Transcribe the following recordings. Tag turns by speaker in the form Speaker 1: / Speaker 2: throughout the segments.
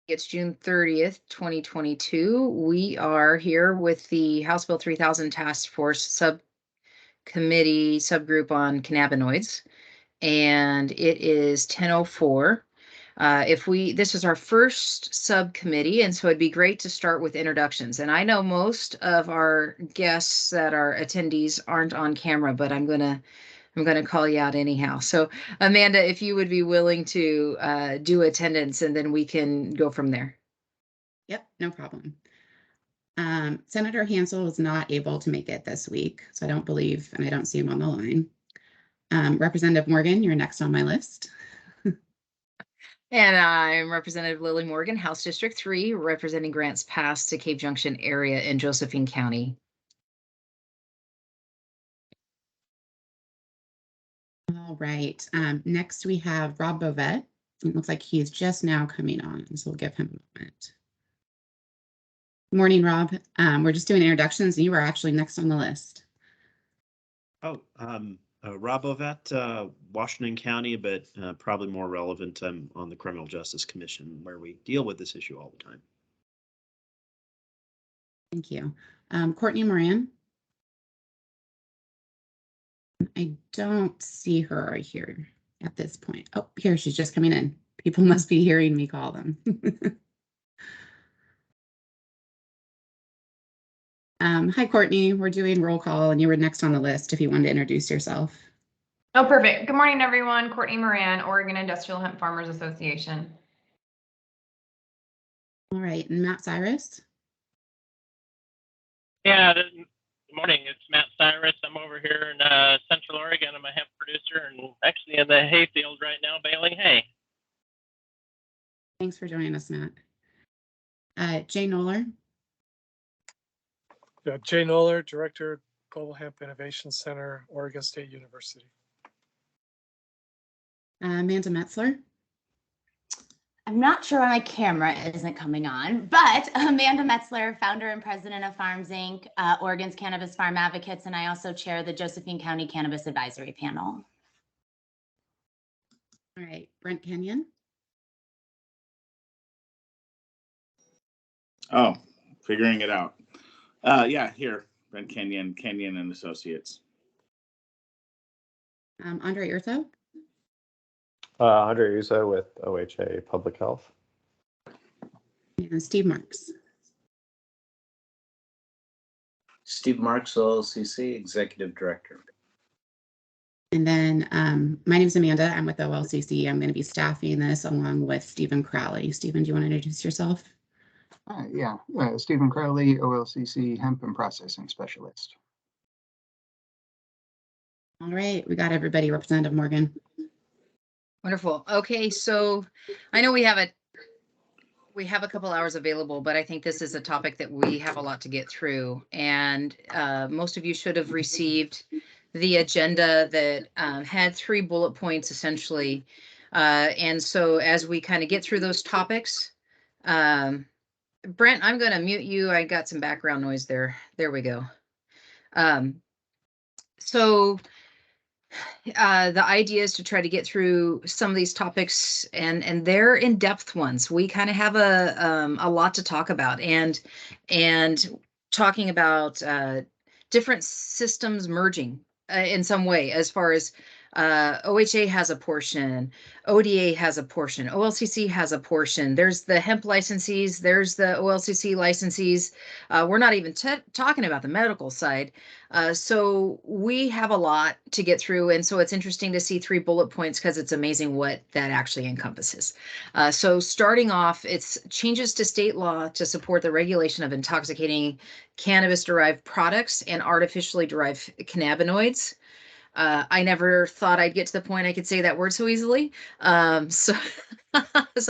Speaker 1: It's June 30th, 2022. We are here with the House Bill 3000 Task Force Subcommittee subgroup on cannabinoids, and it is 10:04. This is our first subcommittee, and so it'd be great to start with introductions. And I know most of our guests that are attendees aren't on camera, but I'm gonna call you out anyhow. So Amanda, if you would be willing to do attendance, and then we can go from there.
Speaker 2: Yep, no problem. Senator Hansel was not able to make it this week, so I don't believe, and I don't see him on the line. Representative Morgan, you're next on my list.
Speaker 1: And I'm Representative Lily Morgan, House District 3, representing Grants Pass to Cave Junction area in Josephine County.
Speaker 2: All right. Next, we have Rob Bovet. It looks like he's just now coming on, so we'll give him a moment. Morning, Rob. We're just doing introductions, and you are actually next on the list.
Speaker 3: Oh, Rob Bovet, Washington County, but probably more relevant. I'm on the Criminal Justice Commission, where we deal with this issue all the time.
Speaker 2: Thank you. Courtney Moran. I don't see her here at this point. Oh, here, she's just coming in. People must be hearing me call them. Hi, Courtney. We're doing roll call, and you were next on the list if you wanted to introduce yourself.
Speaker 4: Oh, perfect. Good morning, everyone. Courtney Moran, Oregon Industrial Hemp Farmers Association.
Speaker 2: All right, and Matt Cyrus.
Speaker 5: Yeah, good morning. It's Matt Cyrus. I'm over here in Central Oregon. I'm a hemp producer and actually in the hay field right now baling hay.
Speaker 2: Thanks for joining us, Matt. Jay Noller.
Speaker 6: Yeah, Jay Noller, Director, Global Hemp Innovation Center, Oregon State University.
Speaker 2: Amanda Metzler.
Speaker 7: I'm not sure why my camera isn't coming on, but Amanda Metzler, founder and president of Farms Inc., Oregon's Cannabis Farm Advocates, and I also chair the Josephine County Cannabis Advisory Panel.
Speaker 2: All right, Brent Kenyon.
Speaker 8: Oh, figuring it out. Yeah, here, Brent Kenyon and Associates.
Speaker 2: Andre Urtho.
Speaker 9: Andre Uzo with OHA Public Health.
Speaker 2: And Steve Marks.
Speaker 10: Steve Marks, OLCC, Executive Director.
Speaker 2: And then my name is Amanda. I'm with OLCC. I'm going to be staffing this along with Stephen Crowley. Stephen, do you want to introduce yourself?
Speaker 11: Yeah, Stephen Crowley, OLCC Hemp and Processing Specialist.
Speaker 2: All right, we got everybody. Representative Morgan.
Speaker 1: Wonderful. Okay, so I know we have a couple hours available, but I think this is a topic that we have a lot to get through. And most of you should have received the agenda that had 3 bullet points essentially. And so as we kind of get through those topics, Brent, I'm going to mute you. I got some background noise there. There we go. The idea is to try to get through some of these topics, and they're in-depth ones. We kind of have a lot to talk about, and talking about different systems merging in some way, as far as OHA has a portion, ODA has a portion, OLCC has a portion. There's the hemp licensees, there's the OLCC licensees. We're not even talking about the medical side. So we have a lot to get through. And so it's interesting to see 3 bullet points because it's amazing what that actually encompasses. So starting off, it's changes to state law to support the regulation of intoxicating cannabis-derived products and artificially derived cannabinoids. I never thought I'd get to the point I could say that word so easily. So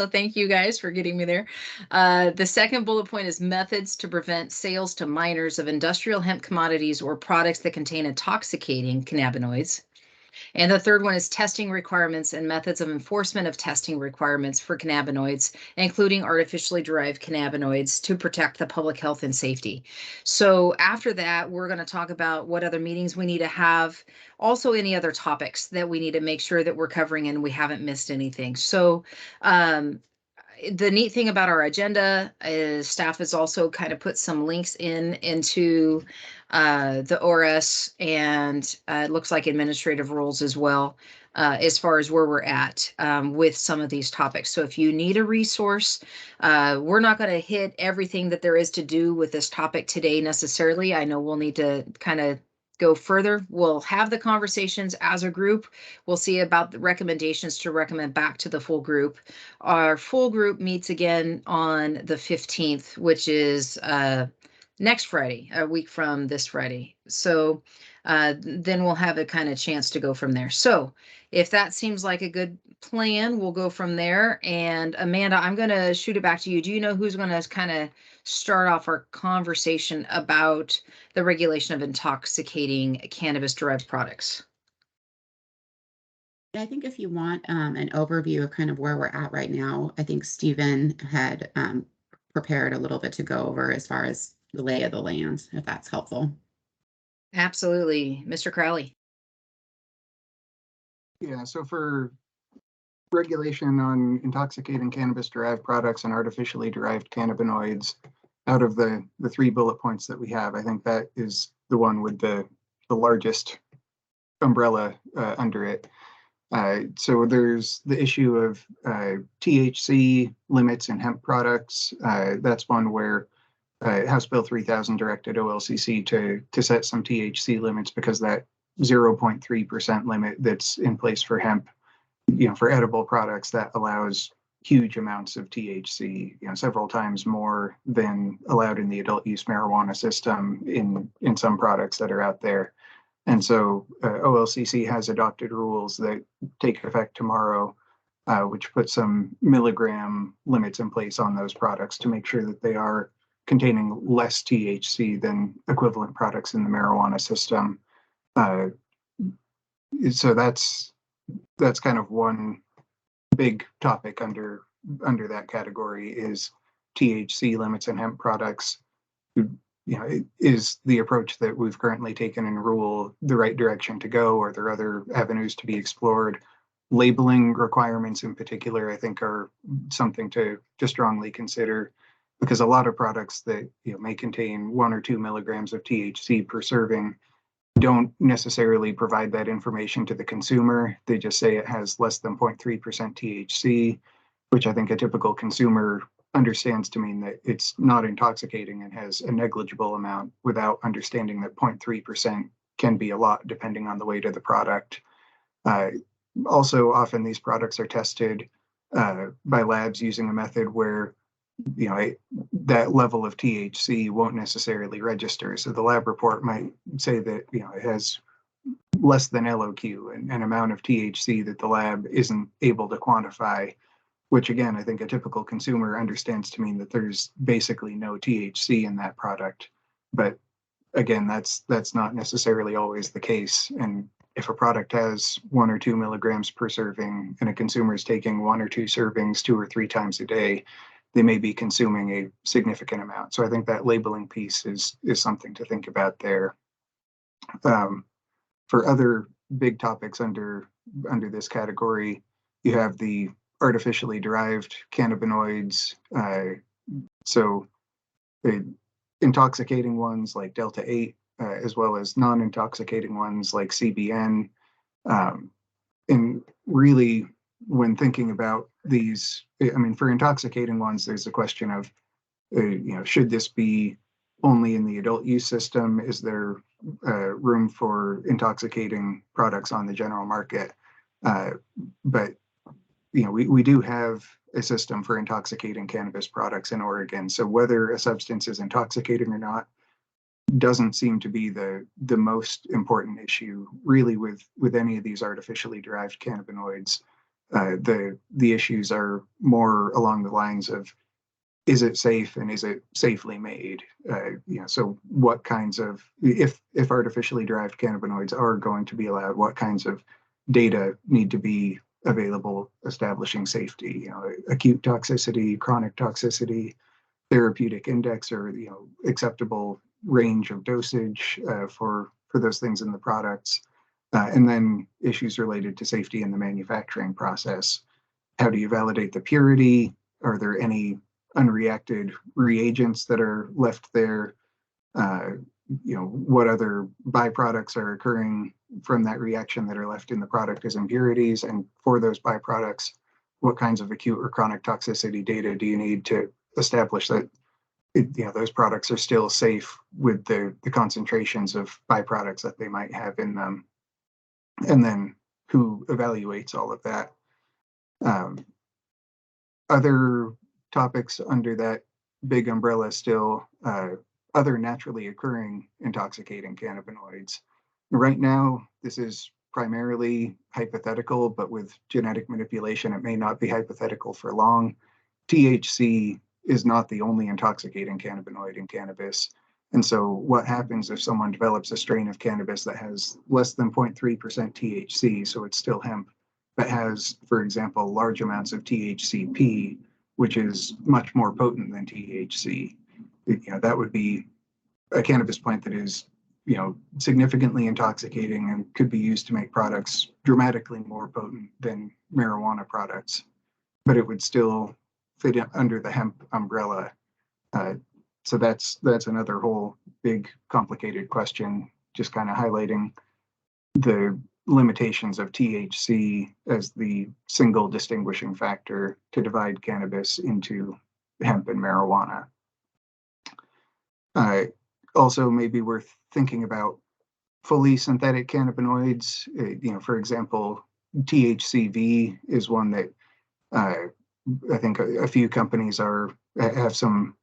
Speaker 1: thank you guys for getting me there. The second bullet point is methods to prevent sales to minors of industrial hemp commodities or products that contain intoxicating cannabinoids. And the third one is testing requirements and methods of enforcement of testing requirements for cannabinoids, including artificially derived cannabinoids, to protect the public health and safety. So after that, we're going to talk about what other meetings we need to have, also any other topics that we need to make sure that we're covering and we haven't missed anything. So the neat thing about our agenda is staff has also kind of put some links into the ORS, and it looks like administrative rules as well, as far as where we're at with some of these topics. So if you need a resource, we're not going to hit everything that there is to do with this topic today necessarily. I know we'll need to kind of go further. We'll have the conversations as a group. We'll see about the recommendations to recommend back to the full group. Our full group meets again on the 15th, which is next Friday, a week from this Friday. So then we'll have a kind of chance to go from there. So if that seems like a good plan, we'll go from there. And Amanda, I'm going to shoot it back to you. Do you know who's going to kind of start off our conversation about the regulation of intoxicating cannabis-derived products?
Speaker 2: I think if you want an overview of kind of where we're at right now, I think Stephen had prepared a little bit to go over as far as the lay of the land, if that's helpful.
Speaker 1: Absolutely. Mr. Crowley.
Speaker 11: Yeah, so for regulation on intoxicating cannabis-derived products and artificially derived cannabinoids, out of the 3 bullet points that we have, I think that is the one with the largest umbrella under it. So there's the issue of THC limits in hemp products. That's one where House Bill 3000 directed OLCC to set some THC limits, because that 0.3% limit that's in place for hemp, for edible products, that allows huge amounts of THC, several times more than allowed in the adult use marijuana system in some products that are out there. And so OLCC has adopted rules that take effect tomorrow, which put some milligram limits in place on those products to make sure that they are containing less THC than equivalent products in the marijuana system. So that's kind of one big topic under that category, is THC limits in hemp products. Is the approach that we've currently taken in rule the right direction to go, or are there other avenues to be explored? Labeling requirements in particular, I think, are something to strongly consider, because a lot of products that may contain 1 or 2 milligrams of THC per serving don't necessarily provide that information to the consumer. They just say it has less than 0.3% THC, which I think a typical consumer understands to mean that it's not intoxicating and has a negligible amount, without understanding that 0.3% can be a lot depending on the weight of the product. Also, often these products are tested by labs using a method where that level of THC won't necessarily register. So the lab report might say that it has less than LOQ, an amount of THC that the lab isn't able to quantify, which again, I think a typical consumer understands to mean that there's basically no THC in that product. But again, that's not necessarily always the case. And if a product has 1 or 2 milligrams per serving, and a consumer is taking 1 or 2 servings 2 or 3 times a day, they may be consuming a significant amount. So I think that labeling piece is something to think about there. For other big topics under this category, you have the artificially derived cannabinoids. So the intoxicating ones like Delta 8, as well as non-intoxicating ones like CBN. And really, when thinking about these, I mean, for intoxicating ones, there's a question of, should this be only in the adult use system? Is there room for intoxicating products on the general market? But we do have a system for intoxicating cannabis products in Oregon. So whether a substance is intoxicating or not doesn't seem to be the most important issue really with any of these artificially derived cannabinoids. The issues are more along the lines of, is it safe and is it safely made? So what kinds of, if artificially derived cannabinoids are going to be allowed, what kinds of data need to be available establishing safety? Acute toxicity, chronic toxicity, therapeutic index, or acceptable range of dosage for those things in the products, and then issues related to safety in the manufacturing process. How do you validate the purity? are there any unreacted reagents that are left there? What other byproducts are occurring from that reaction that are left in the product as impurities? And for those byproducts, what kinds of acute or chronic toxicity data do you need to establish that those products are still safe with the concentrations of byproducts that they might have in them? And then who evaluates all of that? Other topics under that big umbrella still, other naturally occurring intoxicating cannabinoids. Right now, this is primarily hypothetical, but with genetic manipulation, it may not be hypothetical for long. THC is not the only intoxicating cannabinoid in cannabis. And so what happens if someone develops a strain of cannabis that has less than 0.3% THC, so it's still hemp, but has, for example, large amounts of THCP, which is much more potent than THC? That would be a cannabis plant that is, significantly intoxicating and could be used to make products dramatically more potent than marijuana products, but it would still fit under the hemp umbrella. So that's another whole big complicated question, just kind of highlighting the limitations of THC as the single distinguishing factor to divide cannabis into hemp and marijuana. Also, maybe worth thinking about fully synthetic cannabinoids. For example, THCV is one that I think a few companies have some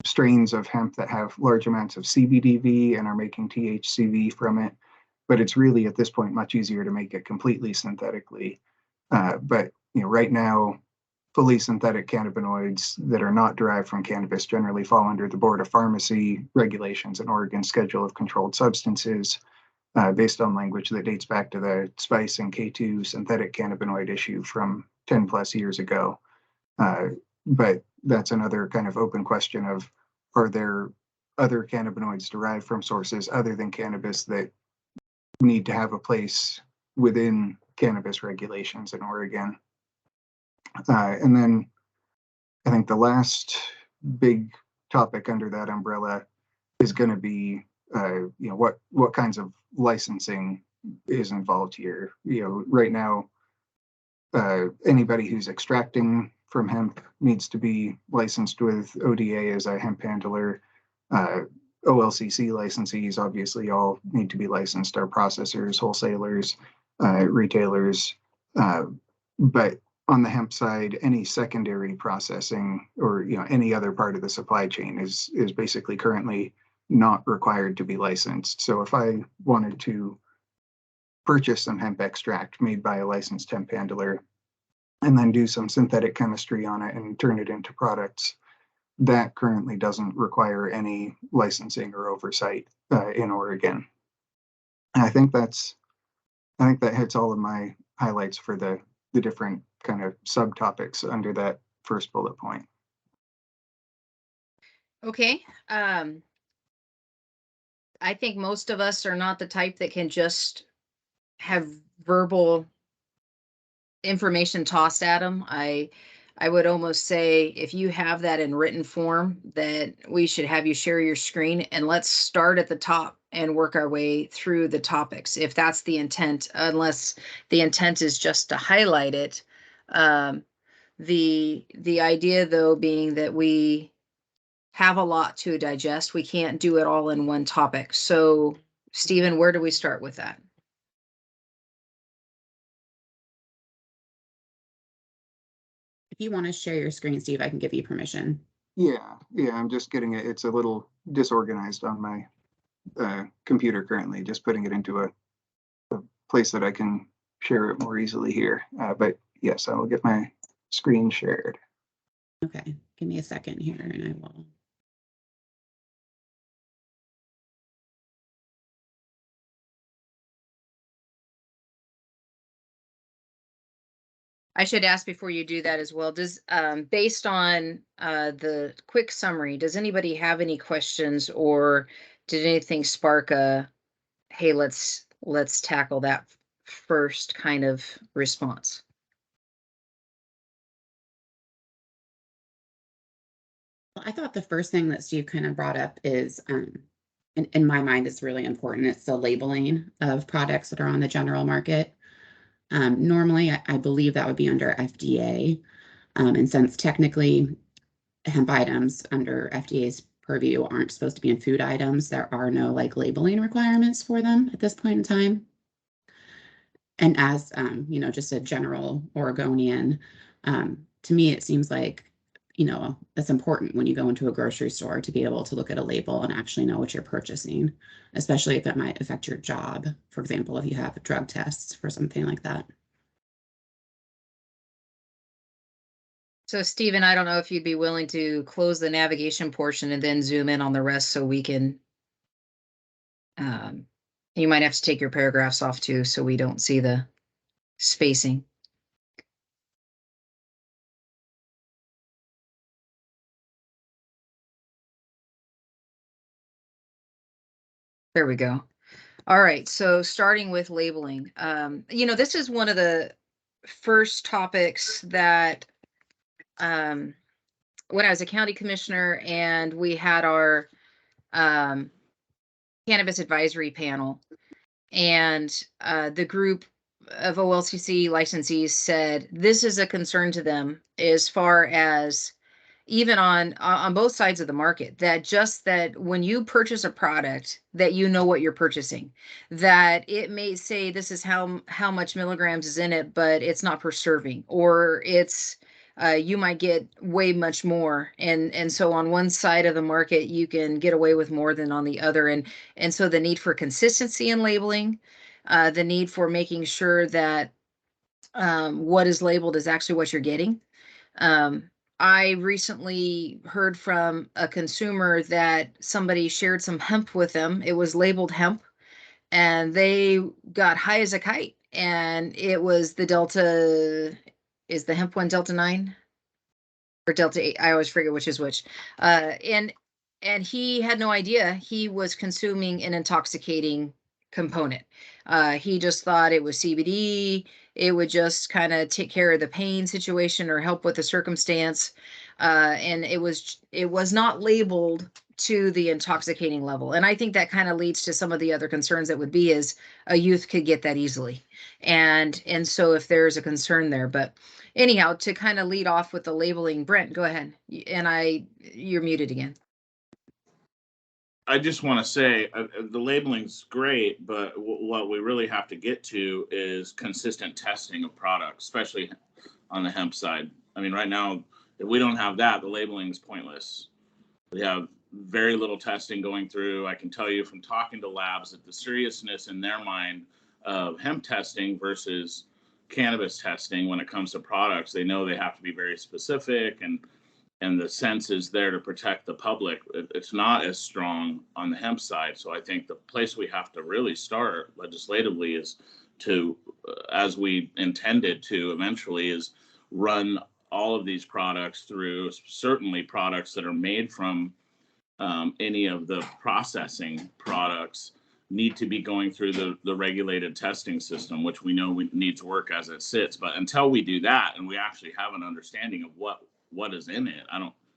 Speaker 11: strains of hemp that have large amounts of CBDV and are making THCV from it. But it's really at this point much easier to make it completely synthetically. But right now, fully synthetic cannabinoids that are not derived from cannabis generally fall under the Board of Pharmacy regulations and Oregon Schedule of Controlled Substances, based on language that dates back to the spice and K2 synthetic cannabinoid issue from 10 plus years ago. But that's another kind of open question of, are there other cannabinoids derived from sources other than cannabis that need to have a place within cannabis regulations in Oregon? And then I think the last big topic under that umbrella is going to be, what kinds of licensing is involved here. Right now, anybody who's extracting from hemp needs to be licensed with ODA as a hemp handler. OLCC licensees obviously all need to be licensed, are processors, wholesalers, retailers. But on the hemp side, any secondary processing or any other part of the supply chain is basically currently not required to be licensed. So if I wanted to purchase some hemp extract made by a licensed hemp handler and then do some synthetic chemistry on it and turn it into products, that currently doesn't require any licensing or oversight in Oregon. And I think that hits all of my highlights for the different kind of subtopics under that first bullet point.
Speaker 1: Okay. I think most of us are not the type that can just have verbal information tossed at them. I would almost say if you have that in written form, that we should have you share your screen and let's start at the top and work our way through the topics, if that's the intent, unless the intent is just to highlight it. The idea though being that we have a lot to digest. We can't do it all in one topic. So Stephen, where do we start with that?
Speaker 2: If you want to share your screen, Steve, I can give you permission.
Speaker 11: Yeah, I'm just getting it. It's a little disorganized on my computer currently, just putting it into a place that I can share it more easily here. But yes, I will get my screen shared.
Speaker 2: Okay, give me a second here and I will.
Speaker 1: I should ask before you do that as well. Does based on the quick summary, does anybody have any questions, or did anything spark a, hey, let's tackle that first kind of response?
Speaker 2: I thought the first thing that Steve kind of brought up is, in my mind, is really important. It's the labeling of products that are on the general market. Normally, I believe that would be under FDA. And since technically hemp items under FDA's purview aren't supposed to be in food items, there are no like labeling requirements for them at this point in time. And as, you know, just a general Oregonian, to me, it seems like, you know, it's important when you go into a grocery store to be able to look at a label and actually know what you're purchasing, especially if it might affect your job. For example, if you have drug tests for something like that.
Speaker 1: So Stephen, I don't know if you'd be willing to close the navigation portion and then zoom in on the rest so we can, you might have to take your paragraphs off too, so we don't see the spacing. There we go. All right, so starting with labeling, you know, this is one of the first topics that when I was a county commissioner and we had our cannabis advisory panel, and the group of OLCC licensees said this is a concern to them as far as even on both sides of the market, that just that when you purchase a product that you know what you're purchasing, that it may say this is how much milligrams is in it, but it's not per serving, or it's you might get way much more, and so on one side of the market you can get away with more than on the other, and so the need for consistency in labeling, the need for making sure that what is labeled is actually what you're getting. I recently heard from a consumer that somebody shared some hemp with them. It was labeled hemp, and they got high as a kite. And it was the Delta, is the hemp one Delta 9 or Delta 8? I always forget which is which. And he had no idea he was consuming an intoxicating component. He just thought it was CBD. It would just kind of take care of the pain situation or help with the circumstance. And it was not labeled to the intoxicating level. And I think that kind of leads to some of the other concerns that would be is a youth could get that easily. And so if there's a concern there, but anyhow, to kind of lead off with the labeling, Brent, go ahead. And you're muted again.
Speaker 8: I just want to say the labeling's great, but what we really have to get to is consistent testing of products, especially on the hemp side. I mean, right now, if we don't have that, the labeling is pointless. We have very little testing going through. I can tell you from talking to labs that the seriousness in their mind of hemp testing versus cannabis testing when it comes to products, they know they have to be very specific, and the sense is there to protect the public. It's not as strong on the hemp side. So I think the place we have to really start legislatively is to, as we intended to eventually, is run all of these products through, certainly products that are made from any of the processing products need to be going through the regulated testing system, which we know needs work as it sits. But until we do that and we actually have an understanding of what is in it,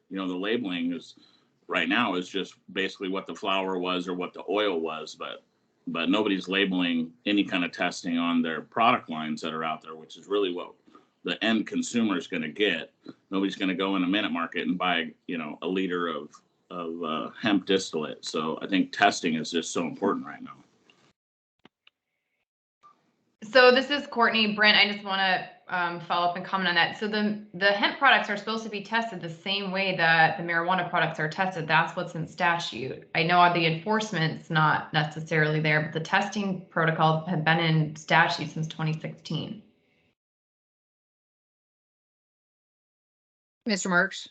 Speaker 8: the labeling is right now is just basically what the flour was or what the oil was, but nobody's labeling any kind of testing on their product lines that are out there, which is really what the end consumer is going to get. Nobody's going to go in a minute market and buy, a liter of hemp distillate. So I think testing is just so important right now.
Speaker 4: So this is Courtney. Brent, I just want to follow up and comment on that. So the hemp products are supposed to be tested the same way that the marijuana products are tested. That's what's in statute. I know the enforcement's not necessarily there, but the testing protocols have been in statute since 2016.
Speaker 1: Mr. Marks.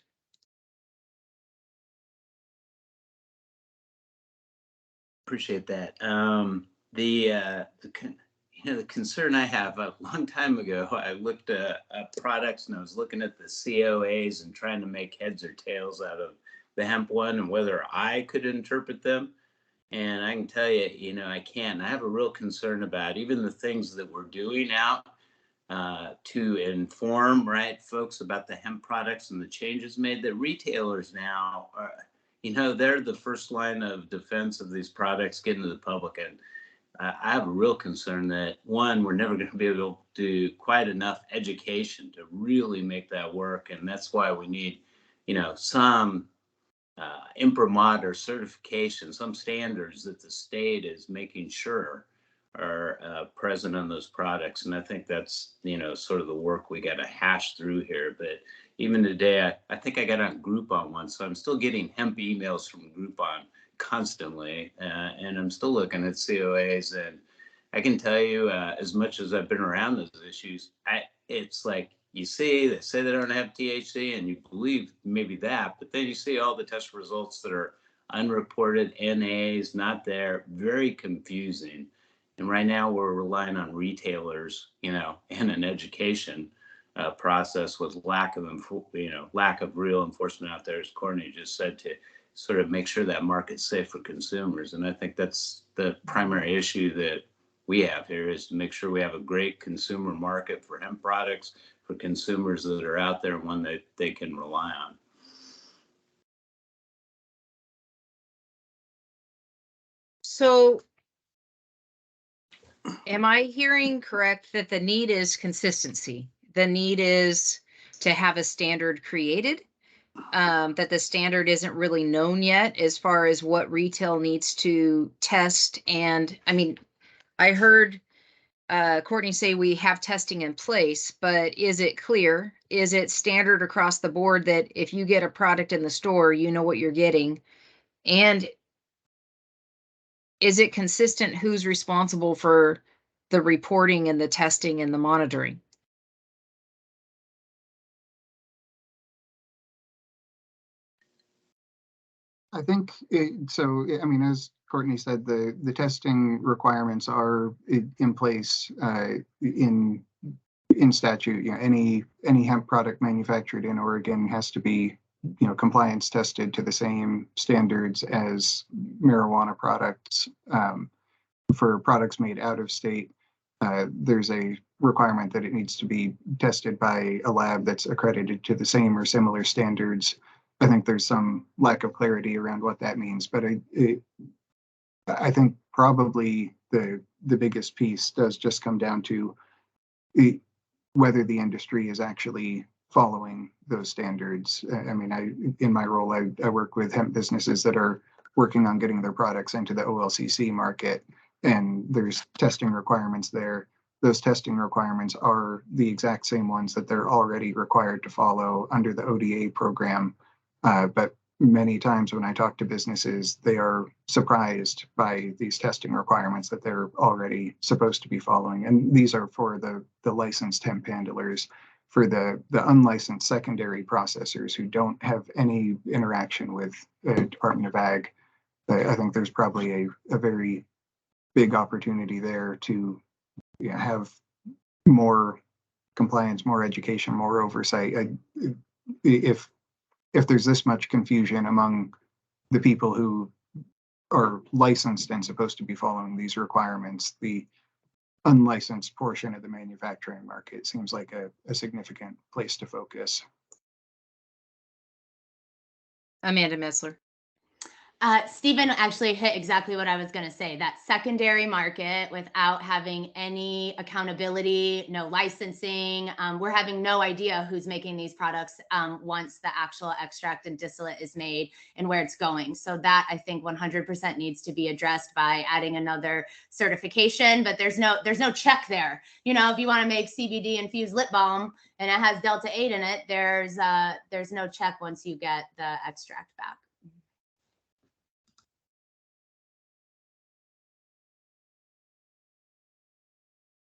Speaker 10: Appreciate that. The concern I have, a long time ago, I looked at products and I was looking at the COAs and trying to make heads or tails out of the hemp one and whether I could interpret them. And I can tell you, I can't. And I have a real concern about even the things that we're doing out to inform, right, folks about the hemp products and the changes made, that retailers now are, they're the first line of defense of these products getting to the public. And I have a real concern that, one, we're never going to be able to do quite enough education to really make that work. And that's why we need, some imprimatur certification, some standards that the state is making sure are present on those products. And I think that's, sort of the work we got to hash through here. But even today, I think I got on Groupon once, so I'm still getting hemp emails from Groupon constantly, and I'm still looking at COAs. And I can tell you, as much as I've been around those issues, it's like, they say they don't have THC, and you believe maybe that, but then you see all the test results that are unreported, NAs not there, very confusing. And right now we're relying on retailers, and an education process with lack of real enforcement out there, as Courtney just said, to sort of make sure that market's safe for consumers. And I think that's the primary issue that we have here, is to make sure we have a great consumer market for hemp products, for consumers that are out there, and one that they can rely on.
Speaker 1: So am I hearing correct that the need is consistency? The need is to have a standard created, that the standard isn't really known yet as far as what retail needs to test. And I mean, I heard Courtney say we have testing in place, but is it clear? Is it standard across the board that if you get a product in the store, you know what you're getting? And is it consistent who's responsible for the reporting and the testing and the monitoring?
Speaker 11: I think I mean, as Courtney said, the testing requirements are in place in statute. Any hemp product manufactured in Oregon has to be, compliance tested to the same standards as marijuana products. For products made out of state, there's a requirement that it needs to be tested by a lab that's accredited to the same or similar standards. I think there's some lack of clarity around what that means, but I think probably the biggest piece does just come down to whether the industry is actually following those standards. I mean, in my role, I work with hemp businesses that are working on getting their products into the OLCC market, and there's testing requirements there. Those testing requirements are the exact same ones that they're already required to follow under the ODA program. But many times when I talk to businesses, they are surprised by these testing requirements that they're already supposed to be following. And these are for the licensed hemp handlers. For the unlicensed secondary processors who don't have any interaction with the Department of Ag, I think there's probably a very big opportunity there to have more compliance, more education, more oversight. If there's this much confusion among the people who are licensed and supposed to be following these requirements, the unlicensed portion of the manufacturing market seems like a significant place to focus.
Speaker 1: Amanda Metzler.
Speaker 7: Stephen actually hit exactly what I was going to say. That secondary market without having any accountability, no licensing. We're having no idea who's making these products once the actual extract and distillate is made and where it's going. So that I think 100% needs to be addressed by adding another certification. But there's no check there. If you want to make CBD infused lip balm and it has Delta 8 in it, there's no check once you get the extract back.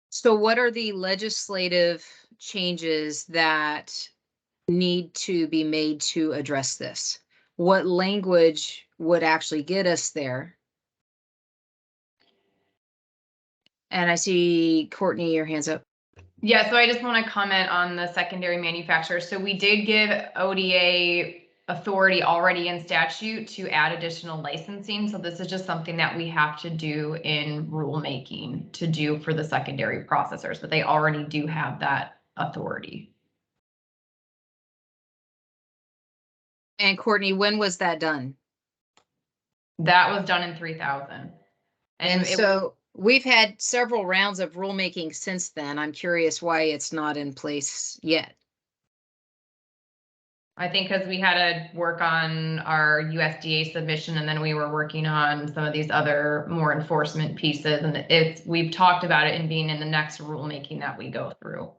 Speaker 1: So what are the legislative changes that need to be made to address this? What language would actually get us there? And I see Courtney, your hand's up.
Speaker 4: Yeah, so I just want to comment on the secondary manufacturers. So we did give ODA authority already in statute to add additional licensing. So this is just something that we have to do in rulemaking to do for the secondary processors, but they already do have that authority.
Speaker 1: And Courtney, when was that done?
Speaker 4: That was done in 3000.
Speaker 1: And so we've had several rounds of rulemaking since then. I'm curious why it's not in place yet.
Speaker 4: I think because we had to work on our USDA submission, and then we were working on some of these other more enforcement pieces, and we've talked about it in being in the next rulemaking that we go through.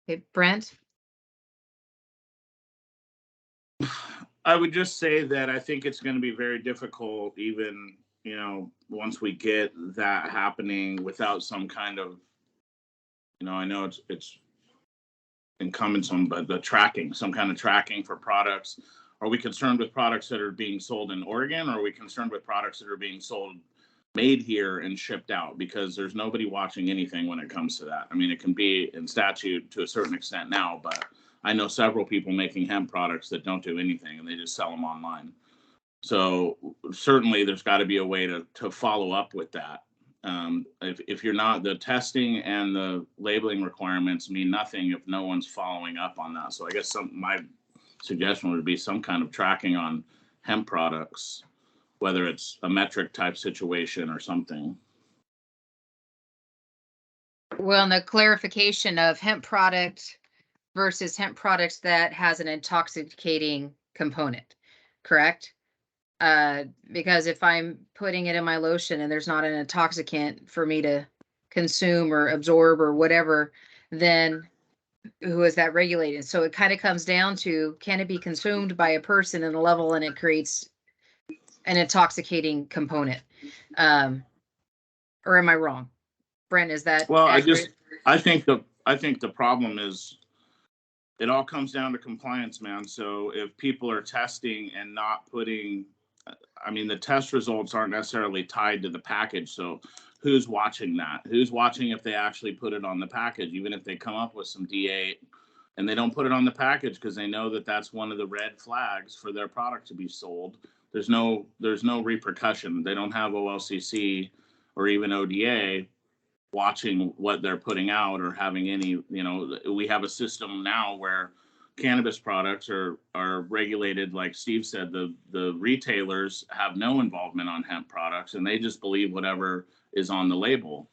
Speaker 1: Okay, Brent?
Speaker 8: I would just say that I think it's going to be very difficult, even, you know, once we get that happening without some kind of, you know, I know it's incumbent on, but the tracking, some kind of tracking for products. Are we concerned with products that are being sold in Oregon, or are we concerned with products that are being sold, made here and shipped out? Because there's nobody watching anything when it comes to that. I mean, it can be in statute to a certain extent now, but I know several people making hemp products that don't do anything and they just sell them online. So certainly there's got to be a way to follow up with that. If you're not, the testing and the labeling requirements mean nothing if no one's following up on that. So I guess my suggestion would be some kind of tracking on hemp products, whether it's a metric type situation or something.
Speaker 1: Well, and the clarification of hemp product versus hemp products that has an intoxicating component, correct? Because if I'm putting it in my lotion and there's not an intoxicant for me to consume or absorb or whatever, then who is that regulated? So it kind of comes down to, can it be consumed by a person in a level and it creates an intoxicating component? Or am I wrong? Brent, is that
Speaker 8: well,
Speaker 1: accurate?
Speaker 8: I think the problem is it all comes down to compliance, man. So if people are testing and not putting, I mean, the test results aren't necessarily tied to the package. So who's watching that? Who's watching if they actually put it on the package, even if they come up with some D8 and they don't put it on the package because they know that that's one of the red flags for their product to be sold. There's no repercussion. They don't have OLCC or even ODA watching what they're putting out or having any, you know, we have a system now where cannabis products are regulated. Like Steve said, the retailers have no involvement on hemp products and they just believe whatever is on the label.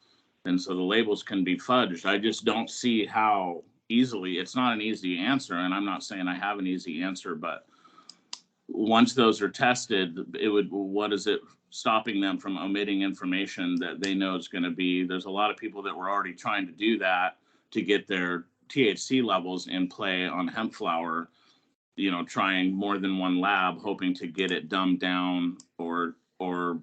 Speaker 8: And so the labels can be fudged. I just don't see how easily, it's not an easy answer. And I'm not saying I have an easy answer, but once those are tested, what is it stopping them from omitting information that they know is going to be? There's a lot of people that were already trying to do that to get their THC levels in play on hemp flower, you know, trying more than one lab, hoping to get it dumbed down or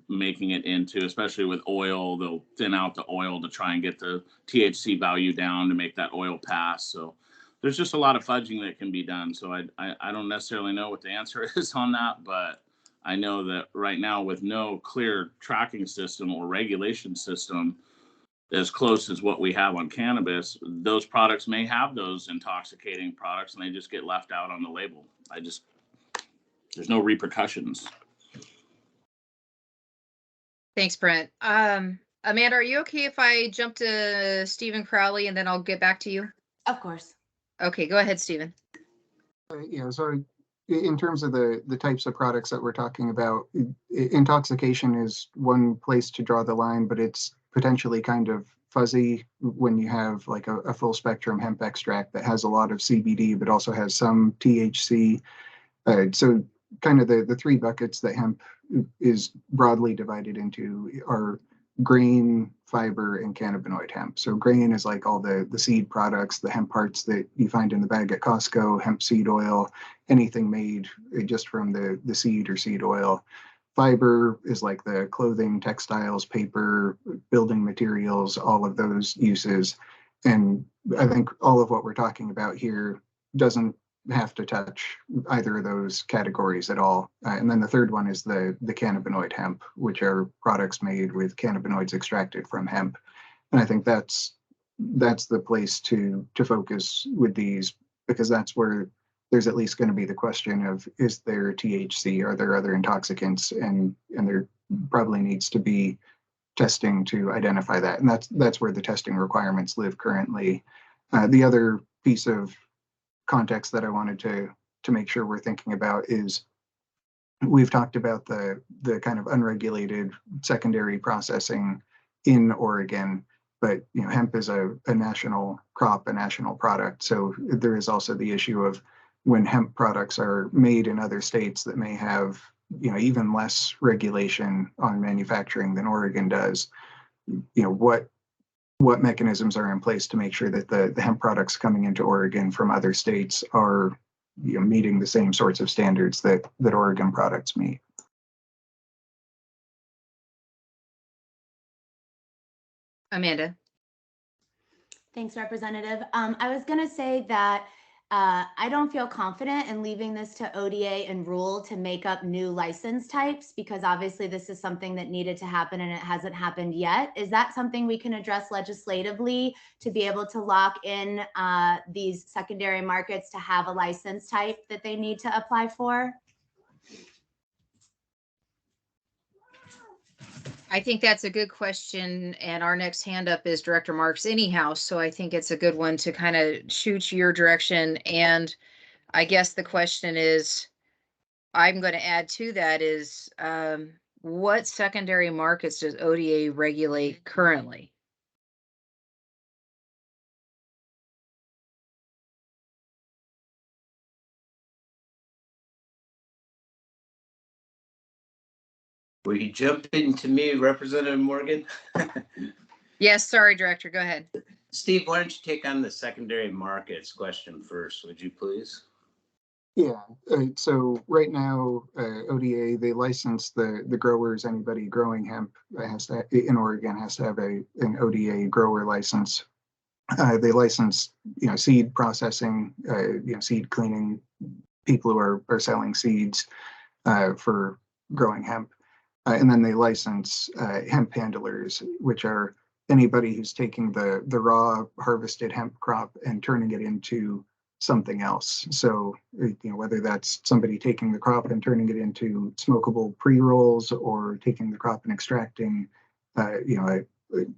Speaker 8: making it into, especially with oil, they'll thin out the oil to try and get the THC value down to make that oil pass. So there's just a lot of fudging that can be done. So I don't necessarily know what the answer is on that, but I know that right now with no clear tracking system or regulation system as close as what we have on cannabis, those products may have those intoxicating products and they just get left out on the label. There's no repercussions.
Speaker 1: Thanks, Brent. Amanda, are you okay if I jump to Stephen Crowley and then I'll get back to you?
Speaker 7: Of course.
Speaker 1: Okay, go ahead, Stephen.
Speaker 11: Yeah, so in terms of the types of products that we're talking about, intoxication is one place to draw the line, but it's potentially kind of fuzzy when you have like a full spectrum hemp extract that has a lot of CBD, but also has some THC. So kind of the three buckets that hemp is broadly divided into are grain, fiber, and cannabinoid hemp. So grain is like all the seed products, the hemp parts that you find in the bag at Costco, hemp seed oil, anything made just from the seed or seed oil. Fiber is like the clothing, textiles, paper, building materials, all of those uses. And I think all of what we're talking about here doesn't have to touch either of those categories at all. And then the third one is the cannabinoid hemp, which are products made with cannabinoids extracted from hemp. And I think that's the place to focus with these, because that's where there's at least going to be the question of, is there THC? Are there other intoxicants? And there probably needs to be testing to identify that. And that's where the testing requirements live currently. The other piece of context that I wanted to make sure we're thinking about is, we've talked about the kind of unregulated secondary processing in Oregon, but hemp is a national crop, a national product. So there is also the issue of when hemp products are made in other states that may have even less regulation on manufacturing than Oregon does. What mechanisms are in place to make sure that the hemp products coming into Oregon from other states are meeting the same sorts of standards that Oregon products meet.
Speaker 1: Amanda.
Speaker 7: Thanks, Representative. I was going to say that I don't feel confident in leaving this to ODA and rule to make up new license types, because obviously this is something that needed to happen and it hasn't happened yet. Is that something we can address legislatively to be able to lock in these secondary markets to have a license type that they need to apply for?
Speaker 1: I think that's a good question. And our next hand up is Director Marks anyhow. So I think it's a good one to kind of shoot your direction. And I guess the question is, I'm going to add to that is, what secondary markets does ODA regulate currently?
Speaker 10: Were you jumping to me, Representative Morgan?
Speaker 1: Yes, sorry, Director, go ahead.
Speaker 10: Steve, why don't you take on the secondary markets question first, would you please?
Speaker 11: Yeah, so right now, ODA, they license the growers. Anybody growing hemp in Oregon has to have an ODA grower license. They license, seed processing, seed cleaning, people who are selling seeds for growing hemp. And then they license hemp handlers, which are anybody who's taking the raw harvested hemp crop and turning it into something else. So, whether that's somebody taking the crop and turning it into smokable pre-rolls, or taking the crop and extracting, a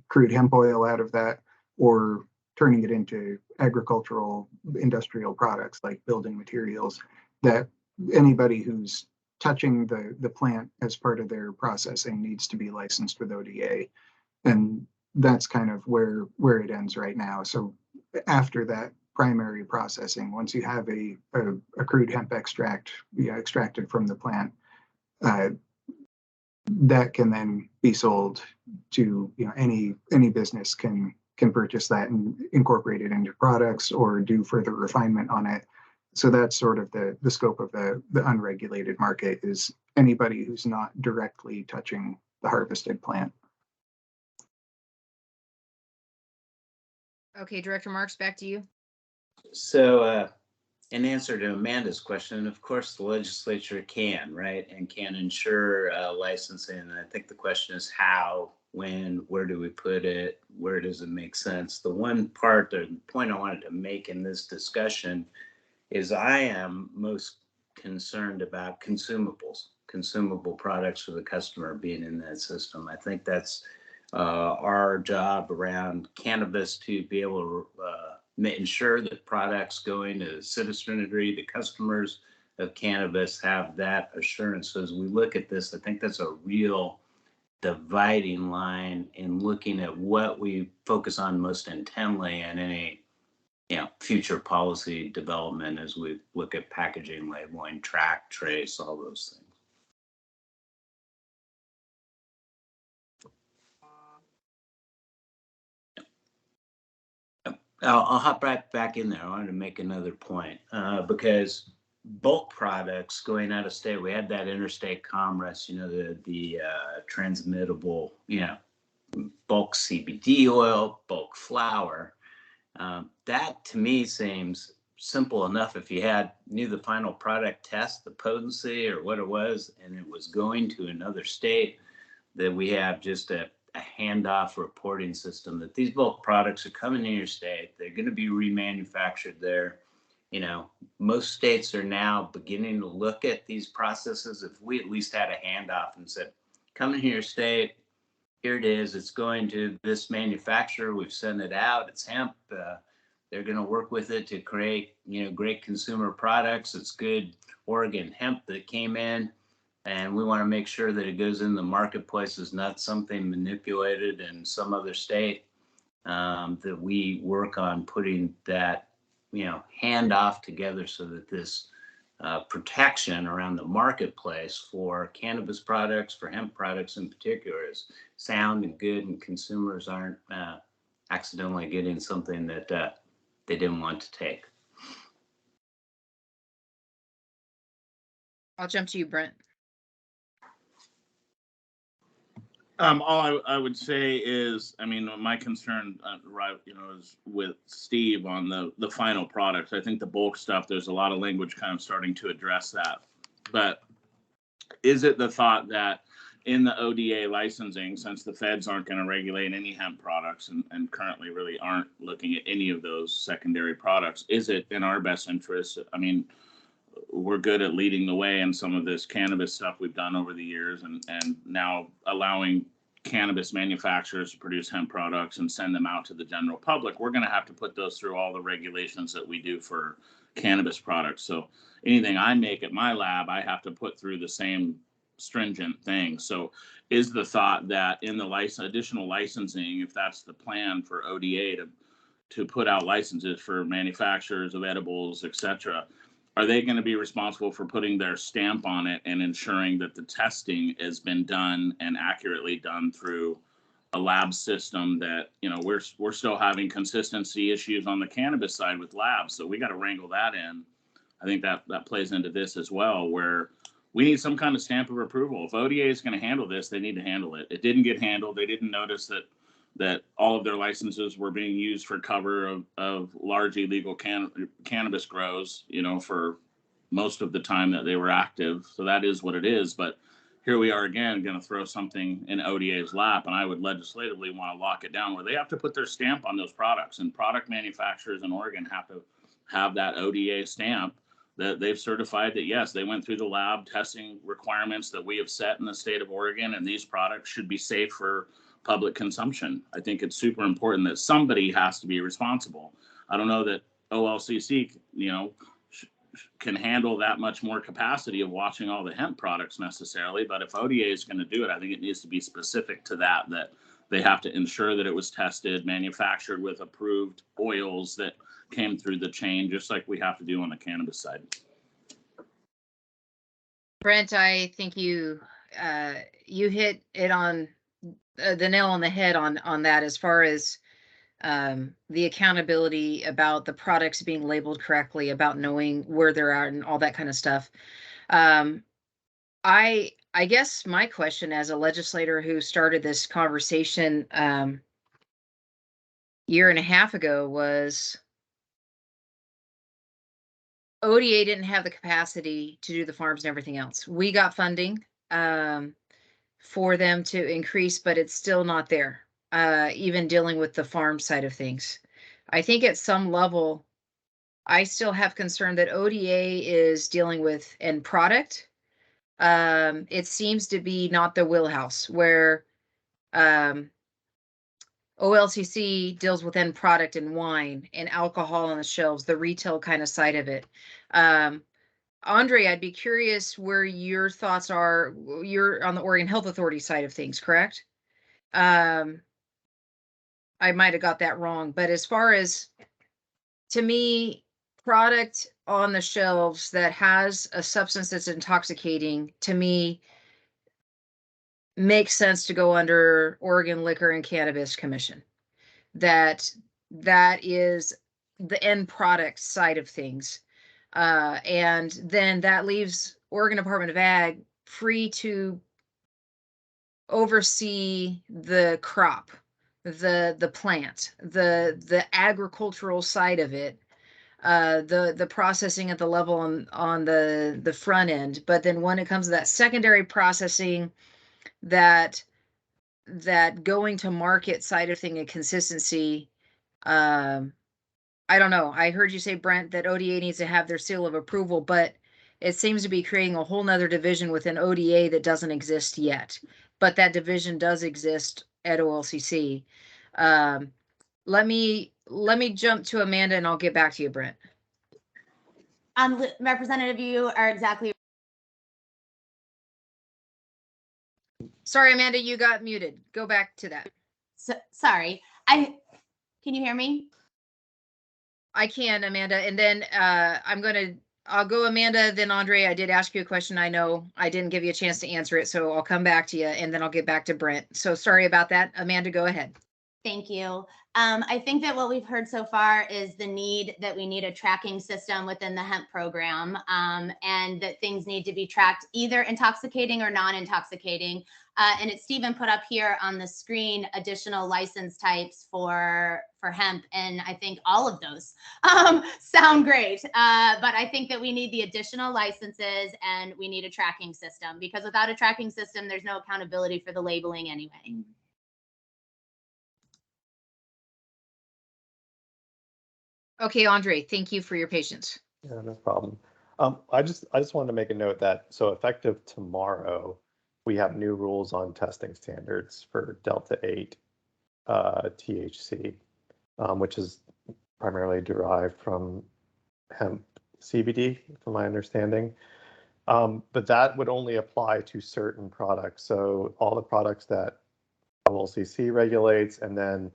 Speaker 11: crude hemp oil out of that, or turning it into agricultural industrial products like building materials, that anybody who's touching the plant as part of their processing needs to be licensed with ODA. And that's kind of where it ends right now. So after that primary processing, once you have a crude hemp extract extracted from the plant, that can then be sold to any business can purchase that and incorporate it into products or do further refinement on it. So that's sort of the scope of the unregulated market, is anybody who's not directly touching the harvested plant.
Speaker 1: Okay, Director Marks, back to you.
Speaker 10: So in answer to Amanda's question, of course, the legislature can, right, and can ensure licensing. And I think the question is how, when, where do we put it, where does it make sense? The one part, or the point I wanted to make in this discussion is I am most concerned about consumable products for the customer being in that system. I think that's our job around cannabis, to be able to ensure that products going to citizenry, the customers of cannabis, have that assurance. So as we look at this, I think that's a real dividing line in looking at what we focus on most intently in any future policy development, as we look at packaging, labeling, track, trace, all those things. I'll hop back in there. I wanted to make another point because bulk products going out of state, we had that interstate commerce, the transmittable, bulk CBD oil, bulk flour. That to me seems simple enough. If you knew the final product test, the potency or what it was, and it was going to another state, that we have just a handoff reporting system that these bulk products are coming in your state. They're going to be remanufactured there. most states are now beginning to look at these processes. If we at least had a handoff and said, come in here, state, here it is, it's going to this manufacturer, we've sent it out, it's hemp, they're going to work with it to create, great consumer products. It's good Oregon hemp that came in, and we want to make sure that it goes in the marketplace is not something manipulated in some other state, that we work on putting that, hand off together so that this protection around the marketplace for cannabis products, for hemp products in particular, is sound and good, and consumers aren't accidentally getting something that they didn't want to take.
Speaker 1: I'll jump to you, Brent.
Speaker 8: All I would say is, my concern, is with Steve on the final products. I think the bulk stuff, there's a lot of language kind of starting to address that. But is it the thought that in the ODA licensing, since the feds aren't going to regulate any hemp products and currently really aren't looking at any of those secondary products, is it in our best interest? We're good at leading the way in some of this cannabis stuff we've done over the years, and now allowing cannabis manufacturers to produce hemp products and send them out to the general public. We're going to have to put those through all the regulations that we do for cannabis products. So anything I make at my lab, I have to put through the same stringent thing. So is the thought that in the additional licensing, if that's the plan for ODA to put out licenses for manufacturers of edibles, etc., are they going to be responsible for putting their stamp on it and ensuring that the testing has been done and accurately done through a lab system that, we're still having consistency issues on the cannabis side with labs. So we got to wrangle that in. I think that plays into this as well, where we need some kind of stamp of approval. If ODA is going to handle this, they need to handle it. It didn't get handled. They didn't notice that all of their licenses were being used for cover of large illegal cannabis grows, for most of the time that they were active. So that is what it is. But here we are again, going to throw something in ODA's lap. And I would legislatively want to lock it down where they have to put their stamp on those products. And product manufacturers in Oregon have to have that ODA stamp that they've certified that, yes, they went through the lab testing requirements that we have set in the state of Oregon, and these products should be safe for public consumption. I think it's super important that somebody has to be responsible. I don't know that OLCC, can handle that much more capacity of watching all the hemp products necessarily. But if ODA is going to do it, I think it needs to be specific to that they have to ensure that it was tested, manufactured with approved oils that came through the chain, just like we have to do on the cannabis side.
Speaker 1: Brent, I think you hit it on the nail on the head on that, as far as the accountability about the products being labeled correctly, about knowing where they're at and all that kind of stuff. I guess my question as a legislator who started this conversation year and a half ago was, ODA didn't have the capacity to do the farms and everything else. We got funding for them to increase, but it's still not there, even dealing with the farm side of things. I think at some level, I still have concern that ODA is dealing with end product. It seems to be not the wheelhouse where OLCC deals with end product and wine and alcohol on the shelves, the retail kind of side of it. Andre, I'd be curious where your thoughts are. You're on the Oregon Health Authority side of things, correct? I might have got that wrong, but as far as, to me, product on the shelves that has a substance that's intoxicating, to me, makes sense to go under Oregon Liquor and Cannabis Commission. That is the end product side of things. And then that leaves Oregon Department of Ag free to oversee the crop, the plant, the agricultural side of it, the processing at the level on the front end. But then when it comes to that secondary processing, that going to market side of thing and consistency, I don't know. I heard you say, Brent, that ODA needs to have their seal of approval, but it seems to be creating a whole nother division within ODA that doesn't exist yet. But that division does exist at OLCC. Let me jump to Amanda and I'll get back to you, Brent.
Speaker 7: Representative, you are exactly.
Speaker 1: Sorry, Amanda, you got muted. Go back to that.
Speaker 7: So, sorry. Can you hear me?
Speaker 1: I can, Amanda. And then I'll go Amanda, then Andre. I did ask you a question. I know I didn't give you a chance to answer it, so I'll come back to you and then I'll get back to Brent. So sorry about that. Amanda, go ahead.
Speaker 7: Thank you. I think that what we've heard so far is the need that we need a tracking system within the hemp program, and that things need to be tracked, either intoxicating or non-intoxicating. And it's Stephen put up here on the screen additional license types for hemp, and I think all of those sound great. But I think that we need the additional licenses and we need a tracking system, because without a tracking system, there's no accountability for the labeling anyway.
Speaker 1: Okay, Andre, thank you for your patience.
Speaker 9: Yeah, no problem. I just wanted to make a note that so effective tomorrow, we have new rules on testing standards for Delta 8 THC, which is primarily derived from hemp CBD, from my understanding. But that would only apply to certain products. So all the products that OLCC regulates, and then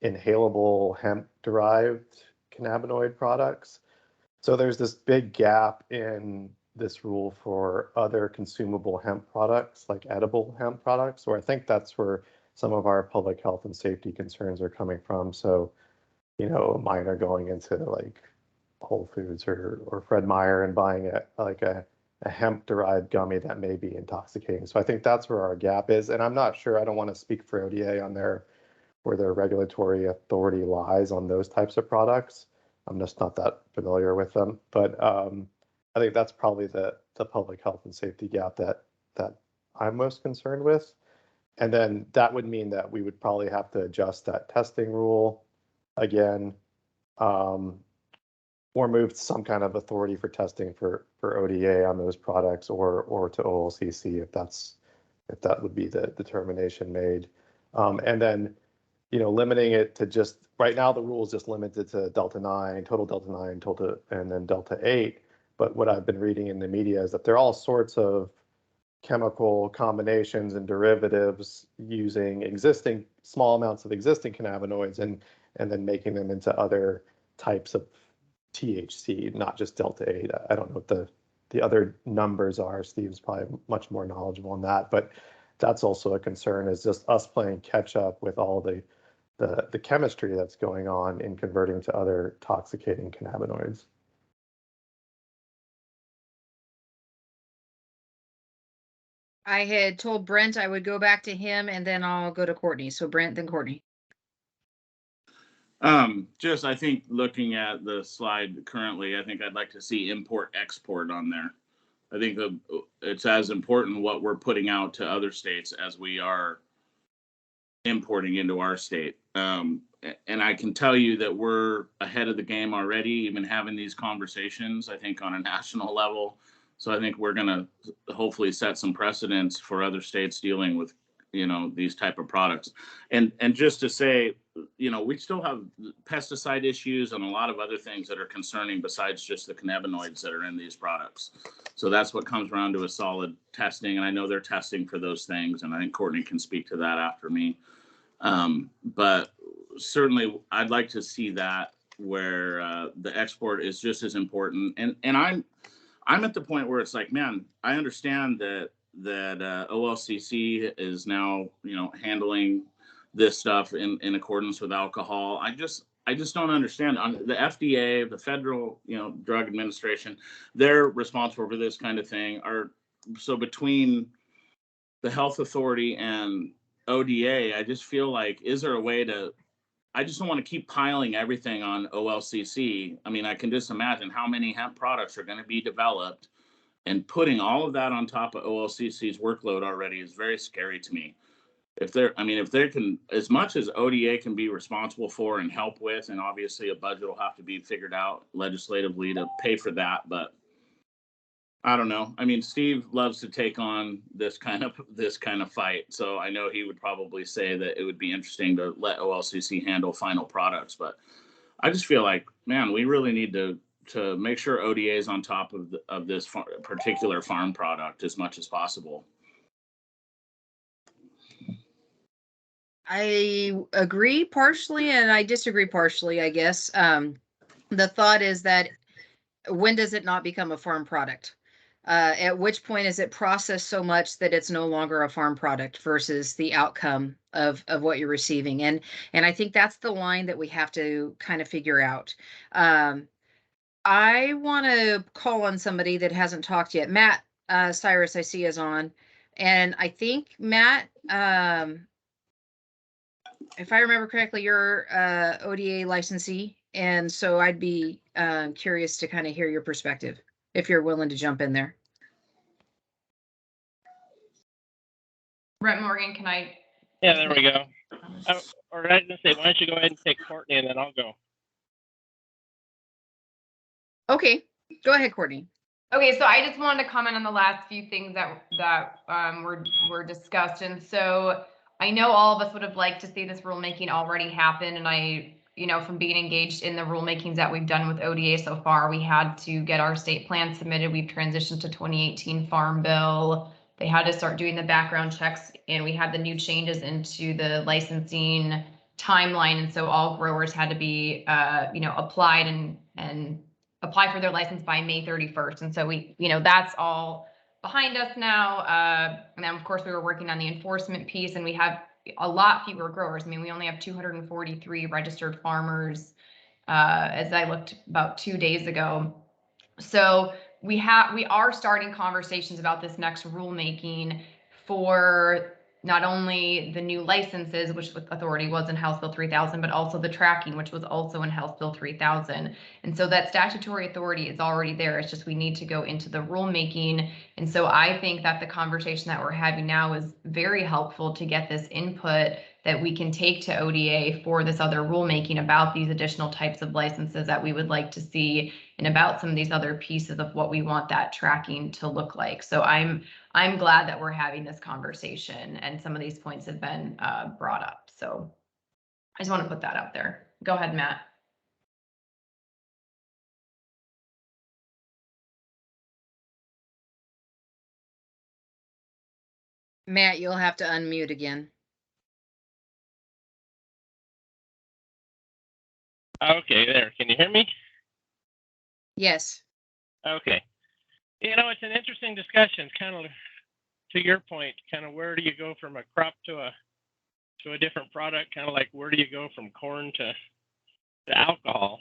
Speaker 9: inhalable hemp-derived cannabinoid products. So there's this big gap in this rule for other consumable hemp products, like edible hemp products, where I think that's where some of our public health and safety concerns are coming from. So, you know, mine are going into like Whole Foods or Fred Meyer and buying a hemp-derived gummy that may be intoxicating. So I think that's where our gap is. And I'm not sure, I don't want to speak for ODA on where their regulatory authority lies on those types of products. I'm just not that familiar with them. But I think that's probably the public health and safety gap that I'm most concerned with. And then that would mean that we would probably have to adjust that testing rule again, or move some kind of authority for testing for ODA on those products, or to OLCC if that would be the determination made. And then, you know, limiting it to just right now, the rule is just limited to Delta 9, total Delta 9, and then Delta 8. But what I've been reading in the media is that there are all sorts of chemical combinations and derivatives using existing small amounts of existing cannabinoids and then making them into other types of THC, not just Delta 8. I don't know what the other numbers are. Steve's probably much more knowledgeable on that, but that's also a concern, is just us playing catch up with all the chemistry that's going on in converting to other intoxicating cannabinoids.
Speaker 1: I had told Brent I would go back to him and then I'll go to Courtney. So Brent, then Courtney.
Speaker 8: I think looking at the slide currently, I think I'd like to see import export on there. I think it's as important what we're putting out to other states as we are importing into our state. And I can tell you that we're ahead of the game already, even having these conversations, I think, on a national level. So I think we're going to hopefully set some precedents for other states dealing with, you know, these type of products. And just to say, you know, we still have pesticide issues and a lot of other things that are concerning besides just the cannabinoids that are in these products. So that's what comes around to a solid testing. And I know they're testing for those things. And I think Courtney can speak to that after me. But certainly I'd like to see that where the export is just as important. And I'm at the point where it's like, man, I understand that OLCC is now, you know, handling this stuff in accordance with alcohol. I just don't understand. The FDA, the Federal, you know, Drug Administration, they're responsible for this kind of thing. So between the health authority and ODA, I just feel like, is there a way to, I just don't want to keep piling everything on OLCC. I mean, I can just imagine how many hemp products are going to be developed, and putting all of that on top of OLCC's workload already is very scary to me. if they're, I mean, if they can, as much as ODA can be responsible for and help with, and obviously a budget will have to be figured out legislatively to pay for that, but I don't know. I mean, Steve loves to take on this kind of fight. So I know he would probably say that it would be interesting to let OLCC handle final products, but I just feel like, man, we really need to make sure ODA is on top of this particular farm product as much as possible.
Speaker 1: I agree partially and I disagree partially, I guess. The thought is that when does it not become a farm product? At which point is it processed so much that it's no longer a farm product versus the outcome of what you're receiving? And I think that's the line that we have to kind of figure out. I want to call on somebody that hasn't talked yet. Matt Cyrus, I see, is on. And I think, Matt, if I remember correctly, you're ODA licensee. And so I'd be curious to kind of hear your perspective if you're willing to jump in there.
Speaker 4: Brett Morgan, can I?
Speaker 5: Yeah, there we go. Or I was going to say, why don't you go ahead and take Courtney and then I'll go.
Speaker 1: Okay, go ahead, Courtney.
Speaker 4: Okay, so I just wanted to comment on the last few things that were discussed. And so I know all of us would have liked to see this rulemaking already happen. And I, from being engaged in the rulemakings that we've done with ODA so far, we had to get our state plan submitted. We've transitioned to 2018 Farm Bill. They had to start doing the background checks, and we had the new changes into the licensing timeline. And so all growers had to be, applied and apply for their license by May 31st. And so we, that's all behind us now. And then of course we were working on the enforcement piece, and we have a lot fewer growers. I mean, we only have 243 registered farmers, as I looked about 2 days ago. So we are starting conversations about this next rulemaking for not only the new licenses, which authority was in House Bill 3000, but also the tracking, which was also in House Bill 3000. And so that statutory authority is already there. It's just we need to go into the rulemaking. And so I think that the conversation that we're having now is very helpful to get this input that we can take to ODA for this other rulemaking about these additional types of licenses that we would like to see, and about some of these other pieces of what we want that tracking to look like. So I'm glad that we're having this conversation, and some of these points have been brought up. So I just want to put that out there. Go ahead, Matt.
Speaker 1: Matt, you'll have to unmute again.
Speaker 5: Okay, there. Can you hear me?
Speaker 1: Yes.
Speaker 5: Okay. It's an interesting discussion. Kind of to your point, kind of where do you go from a crop to a different product? Kind of like where do you go from corn to alcohol?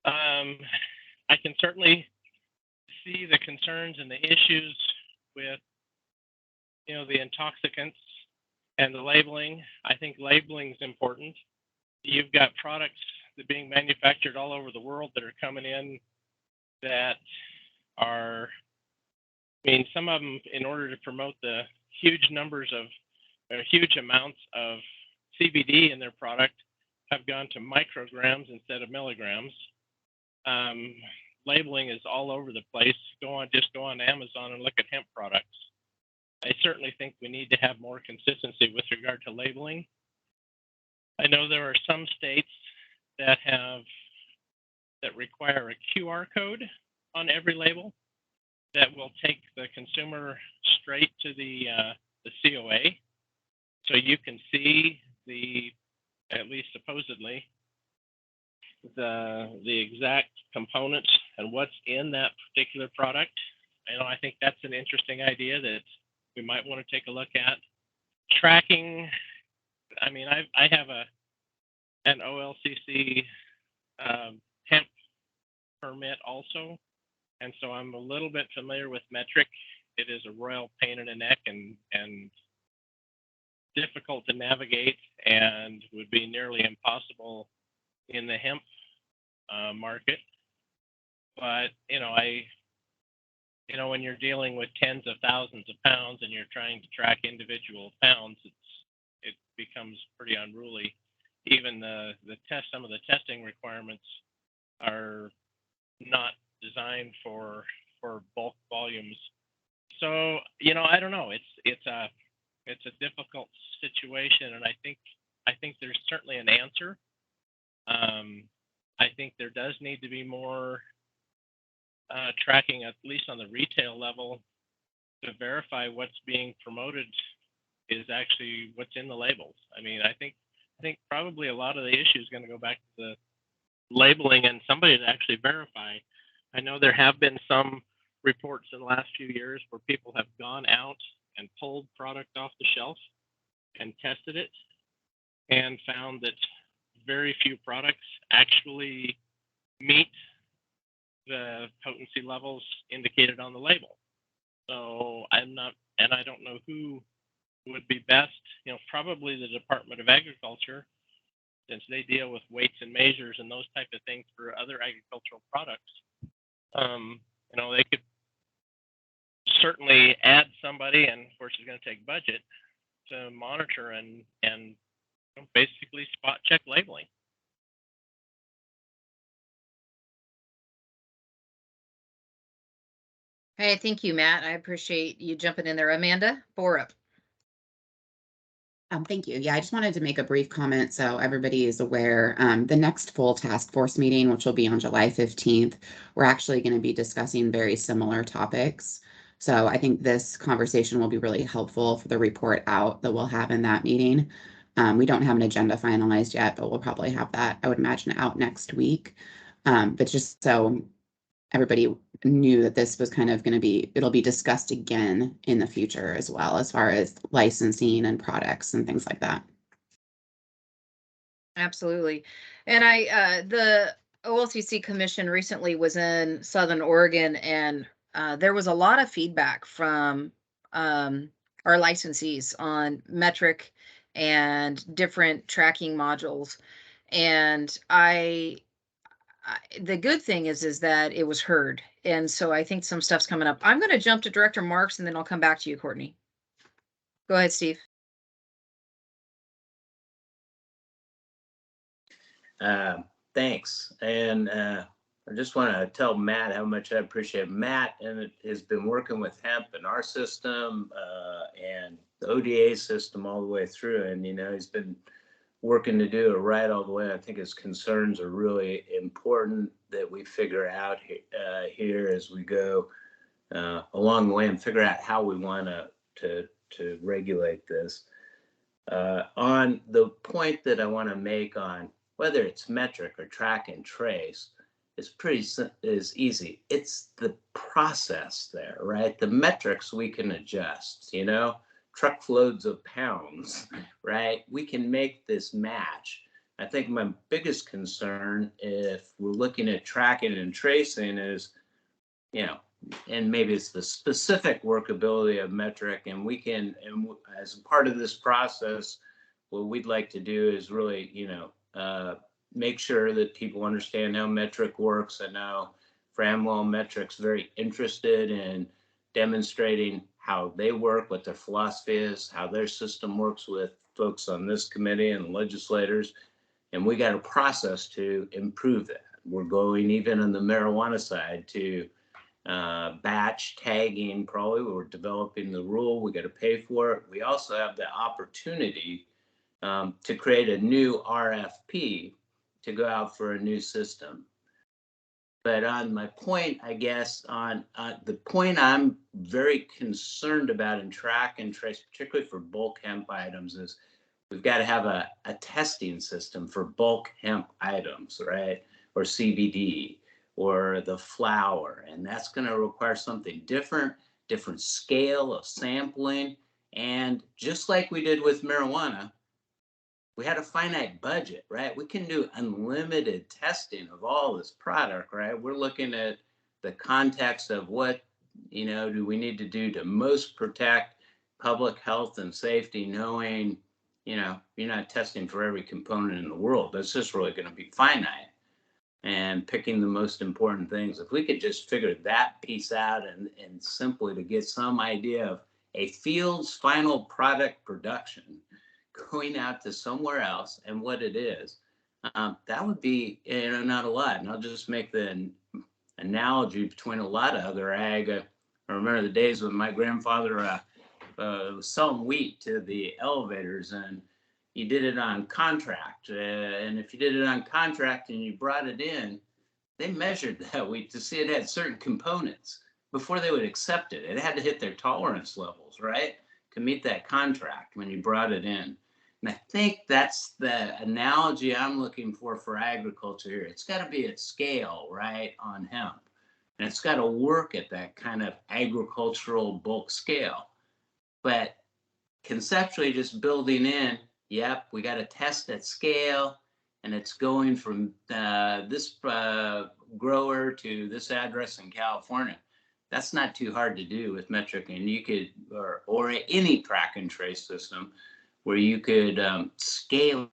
Speaker 5: I can certainly see the concerns and the issues with the intoxicants and the labeling. I think labeling is important. You've got products that are being manufactured all over the world that are coming in that are, some of them, in order to promote the huge numbers of, huge amounts of CBD in their product, have gone to micrograms instead of milligrams. Labeling is all over the place. Just go on Amazon and look at hemp products. I certainly think we need to have more consistency with regard to labeling. I know there are some states that require a QR code on every label that will take the consumer straight to the COA, so you can see at least supposedly, the exact components and what's in that particular product. I think that's an interesting idea that we might want to take a look at. Tracking. I have an OLCC hemp permit also, and so I'm a little bit familiar with metric. It is a royal pain in the neck and difficult to navigate, and would be nearly impossible in the hemp market. But you know, when you're dealing with tens of thousands of pounds and you're trying to track individual pounds, it becomes pretty unruly. Even some of the testing requirements are not designed for bulk volumes. So, you know, I don't know. It's a difficult situation, and I think there's certainly an answer. I think there does need to be more tracking, at least on the retail level, to verify what's being promoted is actually what's in the labels. I mean, I think probably a lot of the issue is going to go back to the labeling and somebody to actually verify. I know there have been some reports in the last few years where people have gone out and pulled product off the shelf and tested it and found that very few products actually meet the potency levels indicated on the label. So I don't know who would be best. You know, probably the Department of Agriculture, since they deal with weights and measures and those type of things for other agricultural products. You know, they could certainly add somebody, and of course it's going to take budget to monitor and you know, basically spot check labeling.
Speaker 1: Hey, thank you, Matt. I appreciate you jumping in there. Amanda Borup.
Speaker 2: Thank you. Yeah, I just wanted to make a brief comment so everybody is aware. The next full task force meeting, which will be on July 15th, we're actually going to be discussing very similar topics. So I think this conversation will be really helpful for the report out that we'll have in that meeting. We don't have an agenda finalized yet, but we'll probably have that, I would imagine, out next week. But just so everybody knew that this was kind of going to be, it'll be discussed again in the future as well, as far as licensing and products and things like that.
Speaker 1: Absolutely. And the OLCC Commission recently was in Southern Oregon, and there was a lot of feedback from our licensees on metric and different tracking modules. And the good thing is that it was heard. And so I think some stuff's coming up. I'm going to jump to Director Marks, and then I'll come back to you, Courtney. Go ahead, Steve.
Speaker 10: Thanks. And I just want to tell Matt how much I appreciate Matt, and has been working with hemp in our system and the ODA system all the way through. And, you know, he's been working to do it right all the way. I think his concerns are really important that we figure out here as we go along the way and figure out how we want to regulate this. On the point that I want to make on whether it's metric or track and trace, is easy. It's the process there, right? The metrics we can adjust, you know, truckloads of pounds, right? We can make this match. I think my biggest concern, if we're looking at tracking and tracing, is, you know, and maybe it's the specific workability of metric, and we can, and as a part of this process, what we'd like to do is really, you know, make sure that people understand how metric works. I know Framwell Metric's very interested in demonstrating how they work, what their philosophy is, how their system works with folks on this committee and legislators. And we got a process to improve that. We're going even on the marijuana side to batch tagging. Probably we're developing the rule. We got to pay for it. We also have the opportunity to create a new RFP to go out for a new system. But on my point, I guess, on the point I'm very concerned about in track and trace, particularly for bulk hemp items, is we've got to have a testing system for bulk hemp items, right? Or CBD or the flower. And that's going to require something different scale of sampling. And just like we did with marijuana, we had a finite budget, right? We can do unlimited testing of all this product, right? We're looking at the context of what, you know, do we need to do to most protect public health and safety, knowing, you know, you're not testing for every component in the world. That's just really going to be finite. and picking the most important things. If we could just figure that piece out and simply to get some idea of a field's final product production going out to somewhere else and what it is, that would be, not a lot. And I'll just make the analogy between a lot of other ag. I remember the days when my grandfather was selling wheat to the elevators, and you did it on contract. And if you did it on contract and you brought it in, they measured that wheat to see it had certain components before they would accept it. It had to hit their tolerance levels, right, to meet that contract when you brought it in. And I think that's the analogy I'm looking for agriculture here. It's got to be at scale, right, on hemp. And it's got to work at that kind of agricultural bulk scale. But conceptually, just building in, yep, we got to test at scale, and it's going from this grower to this address in California. That's not too hard to do with metric, and you could, or any track and trace system where you could scale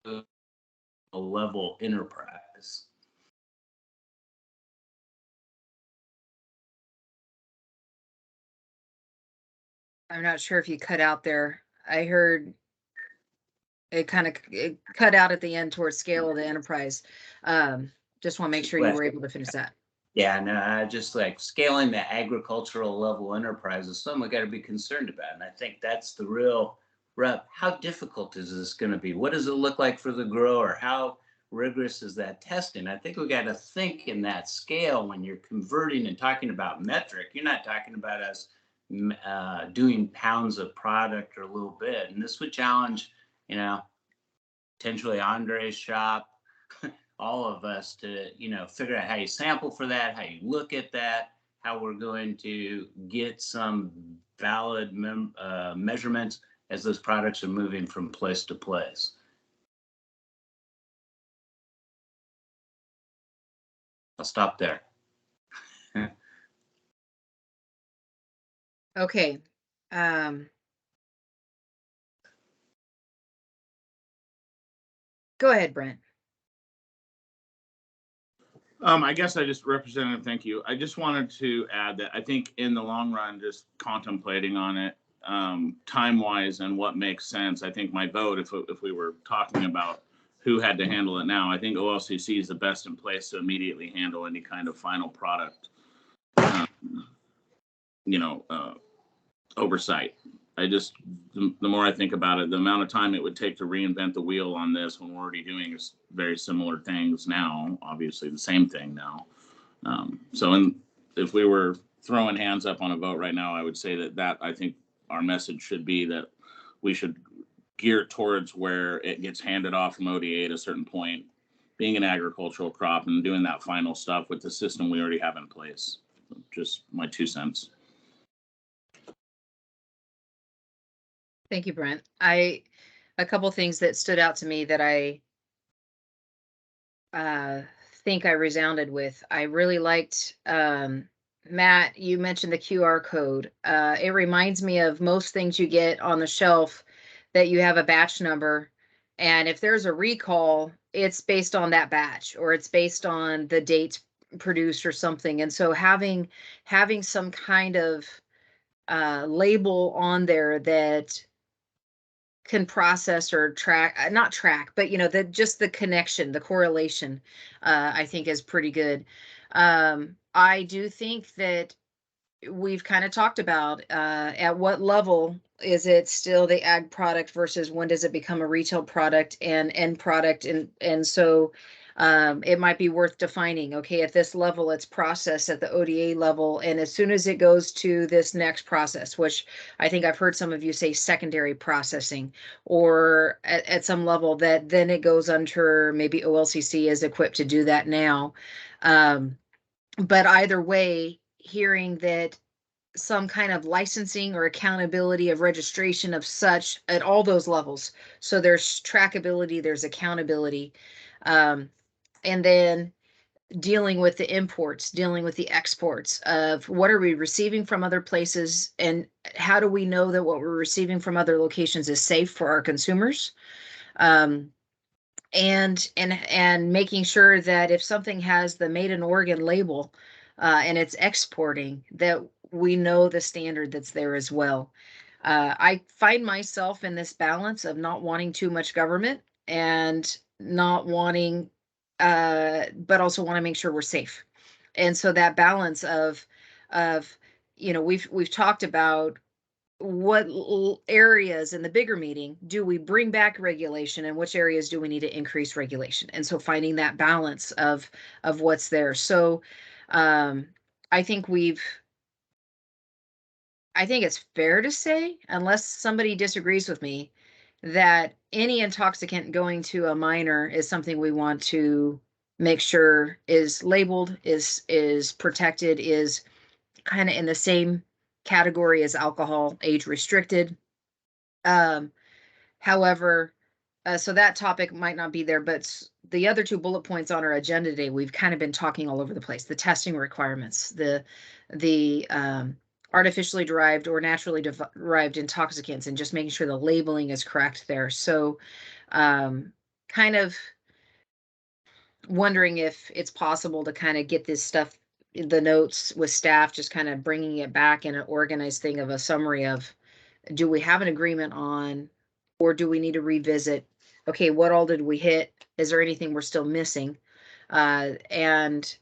Speaker 10: a level enterprise.
Speaker 1: I'm not sure if you cut out there. I heard it cut out at the end towards scale of the enterprise. Just want to make sure you were able to finish that.
Speaker 10: Yeah, no, just like scaling the agricultural level enterprise is something we got to be concerned about. And I think that's the real rub. How difficult is this going to be? What does it look like for the grower? How rigorous is that testing? I think we got to think in that scale when you're converting and talking about metric. You're not talking about us doing pounds of product or a little bit. And this would challenge, potentially Andre's shop, all of us to, figure out how you sample for that, how you look at that, how we're going to get some valid measurements as those products are moving from place to place. I'll stop there.
Speaker 1: Okay. Go ahead, Brent.
Speaker 8: I guess Representative, thank you. I just wanted to add that I think in the long run, just contemplating on it, time-wise and what makes sense, I think my vote, if we were talking about who had to handle it now, I think OLCC is the best in place to immediately handle any kind of final product, oversight. The more I think about it, the amount of time it would take to reinvent the wheel on this when we're already doing very similar things now, obviously the same thing now. If we were throwing hands up on a vote right now, I would say that I think our message should be that we should gear towards where it gets handed off from ODA at a certain point, being an agricultural crop and doing that final stuff with the system we already have in place. Just my 2 cents.
Speaker 1: Thank you, Brent. A couple things that stood out to me that I think I resounded with. I really liked, Matt, you mentioned the QR code. It reminds me of most things you get on the shelf that you have a batch number. And if there's a recall, it's based on that batch or it's based on the dates produced or something. And so having some kind of label on there that can process or not track, but just the connection, the correlation, I think is pretty good. I do think that we've kind of talked about at what level is it still the ag product versus when does it become a retail product and end product, and so it might be worth defining, okay, at this level it's processed at the ODA level, and as soon as it goes to this next process, which I think I've heard some of you say secondary processing, or at some level that then it goes under maybe OLCC is equipped to do that now. But either way, hearing that some kind of licensing or accountability of registration of such at all those levels. So there's trackability, there's accountability. And then dealing with the imports, dealing with the exports of what are we receiving from other places and how do we know that what we're receiving from other locations is safe for our consumers? and making sure that if something has the made in Oregon label, and it's exporting, that we know the standard that's there as well. I find myself in this balance of not wanting too much government and not wanting, but also want to make sure we're safe. And so that balance of, we've talked about what areas in the bigger meeting do we bring back regulation and which areas do we need to increase regulation, and so finding that balance of what's there. So I think it's fair to say, unless somebody disagrees with me, that any intoxicant going to a minor is something we want to make sure is labeled, is protected, is kind of in the same category as alcohol, age restricted. However, so that topic might not be there, but the other two bullet points on our agenda today, we've kind of been talking all over the place. The testing requirements, the artificially derived or naturally derived intoxicants, and just making sure the labeling is correct there. So kind of wondering if it's possible to kind of get this stuff, the notes with staff, just kind of bringing it back in an organized thing of a summary of, do we have an agreement on, or do we need to revisit? Okay, what all did we hit? Is there anything we're still missing? And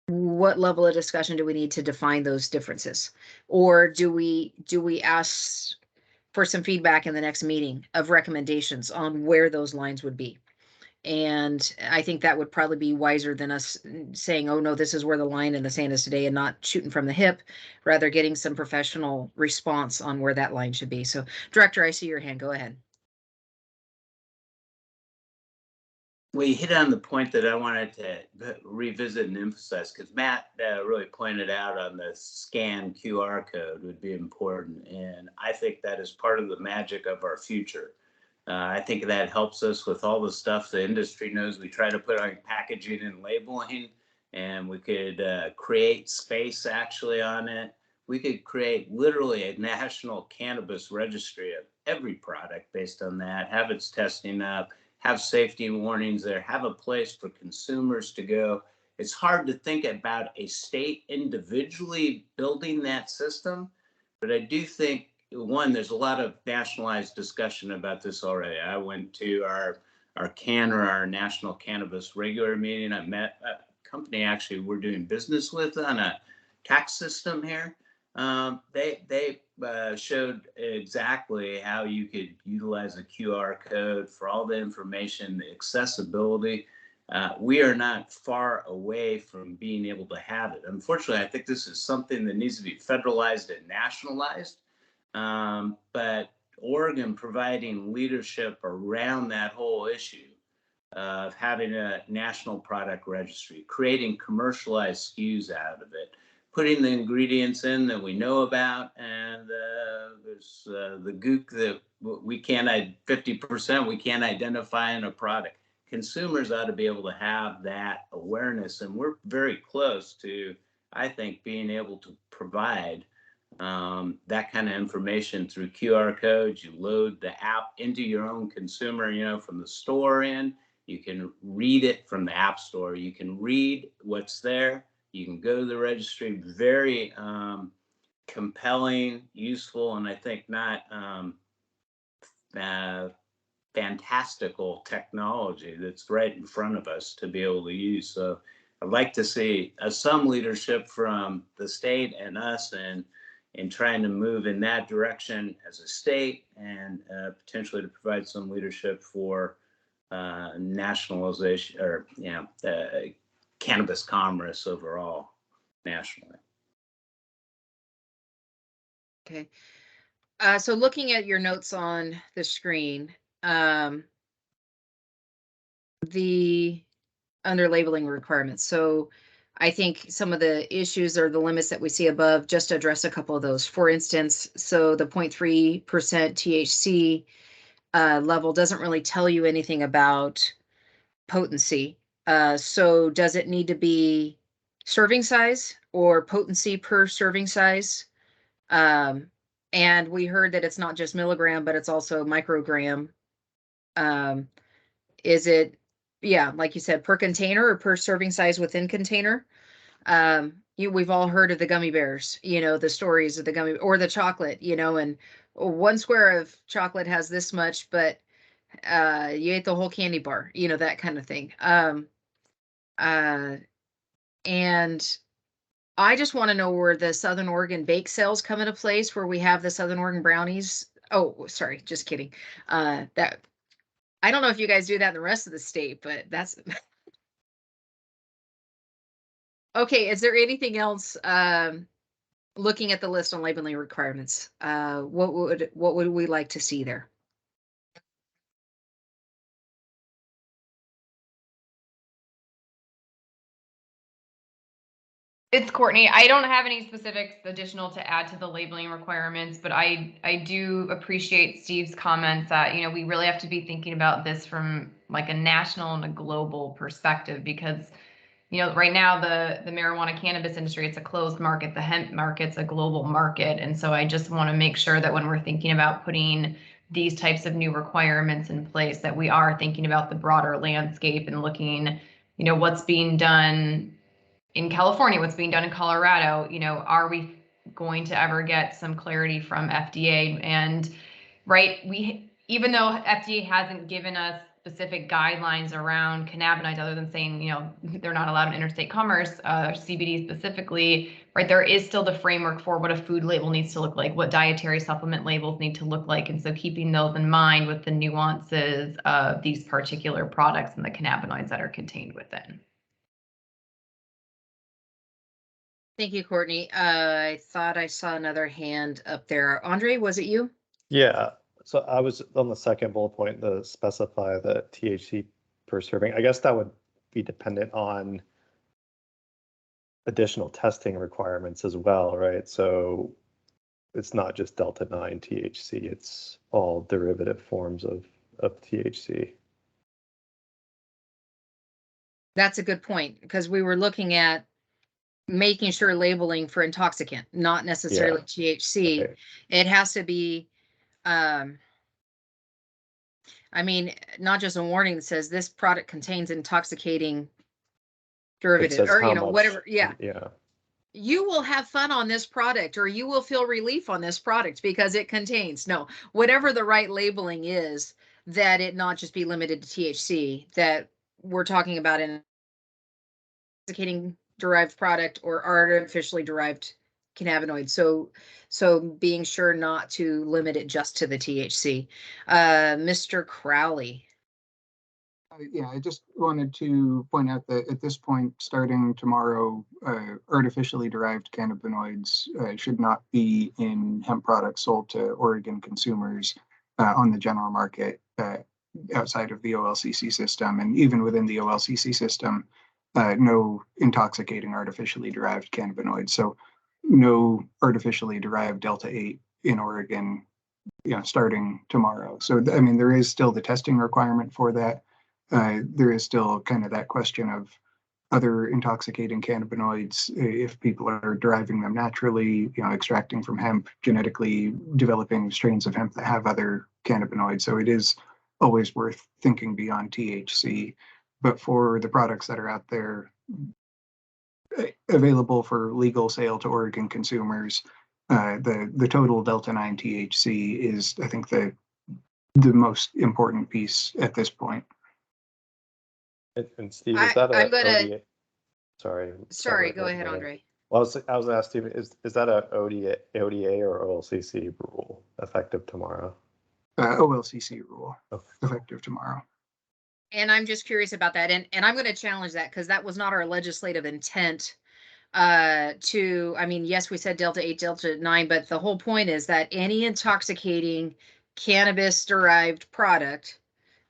Speaker 1: what level of discussion do we need to define those differences? Or do we ask for some feedback in the next meeting of recommendations on where those lines would be? And I think that would probably be wiser than us saying, oh no, this is where the line in the sand is today, and not shooting from the hip, rather getting some professional response on where that line should be. So Director, I see your hand. Go ahead.
Speaker 10: Well, you hit on the point that I wanted to revisit and emphasize, because Matt really pointed out on the scan QR code would be important. And I think that is part of the magic of our future. I think that helps us with all the stuff the industry knows we try to put on packaging and labeling, and we could create space actually on it. We could create literally a national cannabis registry of every product based on that, have its testing up, have safety warnings there, have a place for consumers to go. It's hard to think about a state individually building that system, but I do think, one, there's a lot of nationalized discussion about this already. I went to our National Cannabis Regular meeting. I met a company actually we're doing business with on a tax system here. They showed exactly how you could utilize a QR code for all the information, the accessibility. We are not far away from being able to have it. Unfortunately, I think this is something that needs to be federalized and nationalized. But Oregon providing leadership around that whole issue of having a national product registry, creating commercialized SKUs out of it, putting the ingredients in that we know about, and there's the gook that we can't, 50% we can't identify in a product. Consumers ought to be able to have that awareness, and we're very close to, I think, being able to provide that kind of information through QR codes. You load the app into your own consumer, from the store in. You can read it from the app store. You can read what's there. You can go to the registry. Very compelling, useful, and I think not fantastical technology that's right in front of us to be able to use. So I'd like to see some leadership from the state and us in trying to move in that direction as a state, and potentially to provide some leadership for nationalization, or cannabis commerce overall nationally.
Speaker 1: Okay. So looking at your notes on the screen, the under labeling requirements. So I think some of the issues or the limits that we see above, just to address a couple of those. For instance, so the 0.3% THC level doesn't really tell you anything about potency. So does it need to be serving size or potency per serving size? And we heard that it's not just milligram, but it's also microgram Is it, yeah, like you said, per container or per serving size within container? We've all heard of the gummy bears, the stories of the gummy or the chocolate, and 1 square of chocolate has this much, but you ate the whole candy bar, that kind of thing. And I just want to know where the Southern Oregon bake sales come into place, where we have the Southern Oregon brownies. Oh, sorry, just kidding. That I don't know if you guys do that in the rest of the state, but that's okay. Is there anything else? Looking at the list on labeling requirements, what would we like to see there?
Speaker 4: It's Courtney. I don't have any specifics additional to add to the labeling requirements, but I do appreciate Steve's comments that, we really have to be thinking about this from like a national and a global perspective, because, right now the marijuana cannabis industry, it's a closed market. The hemp market's a global market. And so I just want to make sure that when we're thinking about putting these types of new requirements in place, that we are thinking about the broader landscape and looking, what's being done in California, what's being done in Colorado. Are we going to ever get some clarity from FDA? And right, even though FDA hasn't given us specific guidelines around cannabinoids, other than saying, they're not allowed in interstate commerce, CBD specifically, right, there is still the framework for what a food label needs to look like, what dietary supplement labels need to look like. And so keeping those in mind with the nuances of these particular products and the cannabinoids that are contained within.
Speaker 1: Thank you, Courtney. I thought I saw another hand up there. Andre, was it you?
Speaker 9: Yeah. So I was on the second bullet point, to specify the THC per serving. I guess that would be dependent on additional testing requirements as well, right? So it's not just Delta 9 THC, it's all derivative forms of THC.
Speaker 1: That's a good point, because we were looking at making sure labeling for intoxicant, not necessarily THC.
Speaker 9: Okay.
Speaker 1: It has to be, not just a warning that says this product contains intoxicating derivative,
Speaker 9: says
Speaker 1: or,
Speaker 9: how much,
Speaker 1: whatever. Yeah.
Speaker 9: Yeah.
Speaker 1: You will have fun on this product, or you will feel relief on this product because it contains, whatever the right labeling is, that it not just be limited to THC, that we're talking about an intoxicating derived product or artificially derived cannabinoid. So being sure not to limit it just to the THC. Mr. Crowley.
Speaker 11: Yeah, I just wanted to point out that at this point, starting tomorrow, artificially derived cannabinoids should not be in hemp products sold to Oregon consumers on the general market outside of the OLCC system. And even within the OLCC system, no intoxicating artificially derived cannabinoids. So no artificially derived Delta 8 in Oregon, starting tomorrow. So, there is still the testing requirement for that. There is still kind of that question of other intoxicating cannabinoids, if people are deriving them naturally, extracting from hemp, genetically developing strains of hemp that have other cannabinoids. So it is always worth thinking beyond THC. But for the products that are out there available for legal sale to Oregon consumers, the total Delta 9 THC is, I think, the most important piece at this point.
Speaker 9: And Steve, is that
Speaker 1: I'm gonna.
Speaker 9: ODA?
Speaker 1: Sorry, go ahead, Andre.
Speaker 9: Well, I was asking, is that a ODA or OLCC rule effective tomorrow?
Speaker 11: OLCC rule
Speaker 9: Okay.
Speaker 11: effective tomorrow.
Speaker 1: And I'm just curious about that. And I'm going to challenge that, because that was not our legislative intent yes, we said Delta 8, Delta 9, but the whole point is that any intoxicating cannabis-derived product,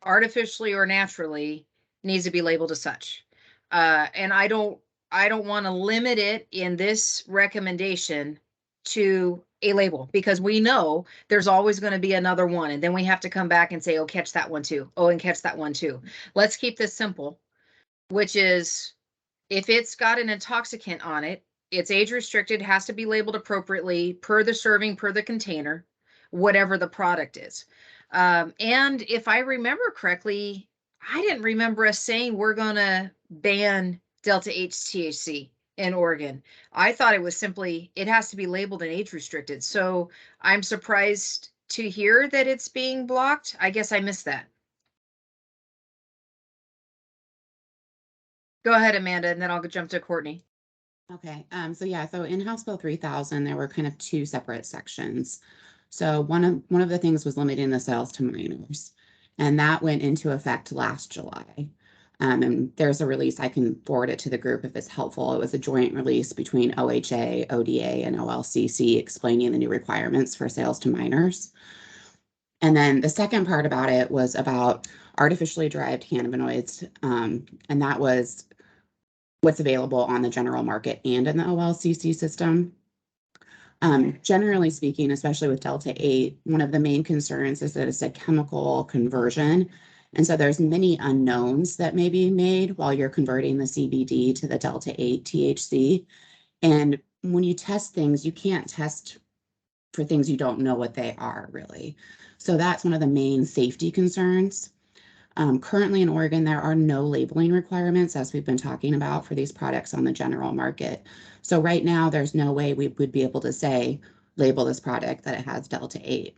Speaker 1: artificially or naturally, needs to be labeled as such. And I don't want to limit it in this recommendation to a label, because we know there's always going to be another one. And then we have to come back and say, oh, catch that one too. Oh, and catch that one too. Let's keep this simple, which is, if it's got an intoxicant on it, it's age restricted, has to be labeled appropriately per the serving, per the container, whatever the product is. And if I remember correctly, I didn't remember us saying we're gonna ban Delta 8 THC in Oregon. I thought it was simply, it has to be labeled and age restricted. So I'm surprised to hear that it's being blocked. I guess I missed that. Go ahead, Amanda, and then I'll jump to Courtney.
Speaker 2: Okay, so yeah, so in House Bill 3000, there were kind of two separate sections. So one of the things was limiting the sales to minors, and that went into effect last July. And there's a release, I can forward it to the group if it's helpful. It was a joint release between OHA, ODA, and OLCC explaining the new requirements for sales to minors. And then the second part about it was about artificially derived cannabinoids, and that was what's available on the general market and in the OLCC system. Generally speaking, especially with Delta 8, one of the main concerns is that it's a chemical conversion. And so there's many unknowns that may be made while you're converting the CBD to the Delta 8 THC. And when you test things, you can't test for things you don't know what they are really. So that's one of the main safety concerns. Currently in Oregon, there are no labeling requirements, as we've been talking about, for these products on the general market. So right now, there's no way we would be able to say, label this product that it has Delta 8.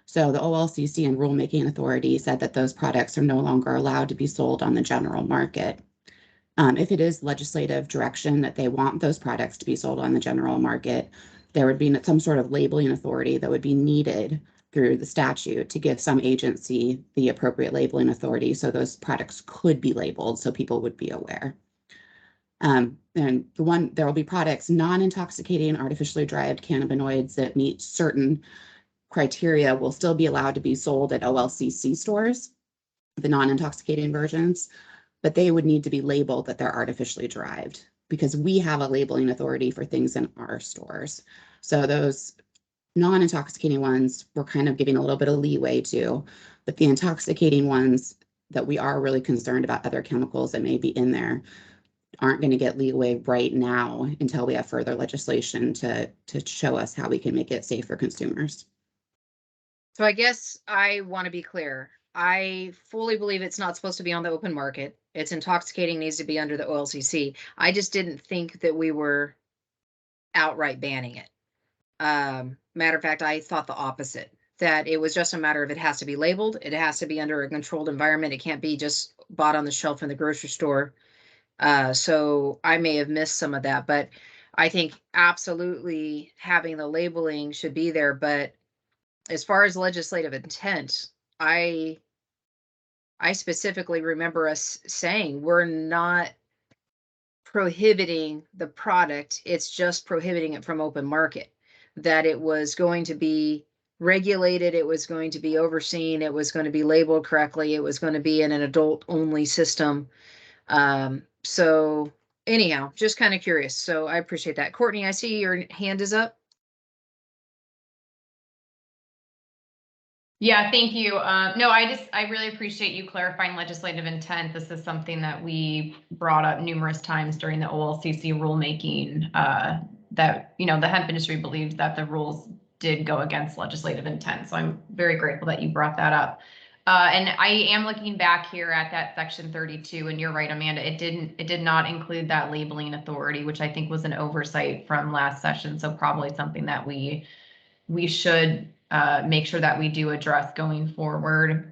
Speaker 2: So the OLCC and rulemaking authority said that those products are no longer allowed to be sold on the general market. If it is legislative direction that they want those products to be sold on the general market, there would be some sort of labeling authority that would be needed through the statute to give some agency the appropriate labeling authority so those products could be labeled so people would be aware. And there will be products, non-intoxicating artificially derived cannabinoids that meet certain criteria will still be allowed to be sold at OLCC stores, the non-intoxicating versions, but they would need to be labeled that they're artificially derived because we have a labeling authority for things in our stores. So those non-intoxicating ones, we're kind of giving a little bit of leeway to, but the intoxicating ones that we are really concerned about other chemicals that may be in there aren't going to get leeway right now until we have further legislation to show us how we can make it safe for consumers.
Speaker 1: So I guess I want to be clear. I fully believe it's not supposed to be on the open market. It's intoxicating, needs to be under the OLCC. I just didn't think that we were outright banning it. Matter of fact, I thought the opposite, that it was just a matter of it has to be labeled. It has to be under a controlled environment. It can't be just bought on the shelf in the grocery store. So I may have missed some of that, but I think absolutely having the labeling should be there. But as far as legislative intent, I specifically remember us saying we're not prohibiting the product, it's just prohibiting it from open market, that it was going to be regulated, it was going to be overseen, it was going to be labeled correctly, it was going to be in an adult only system. So anyhow, just kind of curious. So I appreciate that. Courtney, I see your hand is up.
Speaker 4: Yeah, thank you. No, I really appreciate you clarifying legislative intent. This is something that we brought up numerous times during the OLCC rulemaking, that, you know, the hemp industry believes that the rules did go against legislative intent. So I'm very grateful that you brought that up. And I am looking back here at that section 32, and you're right, Amanda, it did not include that labeling authority, which I think was an oversight from last session. So probably something that we should make sure that we do address going forward.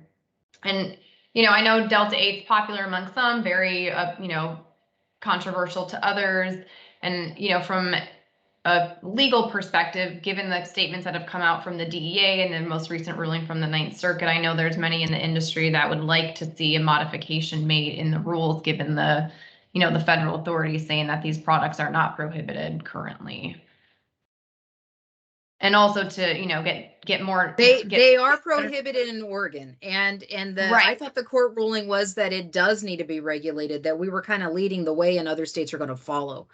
Speaker 4: And, you know, I know Delta 8 is popular among some, very, you know, controversial to others. And, you know, from a legal perspective, given the statements that have come out from the DEA and the most recent ruling from the Ninth Circuit, I know there's many in the industry that would like to see a modification made in the rules, given the, you know, the federal authorities saying that these products are not prohibited currently. And also to, you know, get more.
Speaker 1: They are prohibited in Oregon, and
Speaker 4: Right.
Speaker 1: I thought the court ruling was that it does need to be regulated, that we were kind of leading the way and other states are going to follow.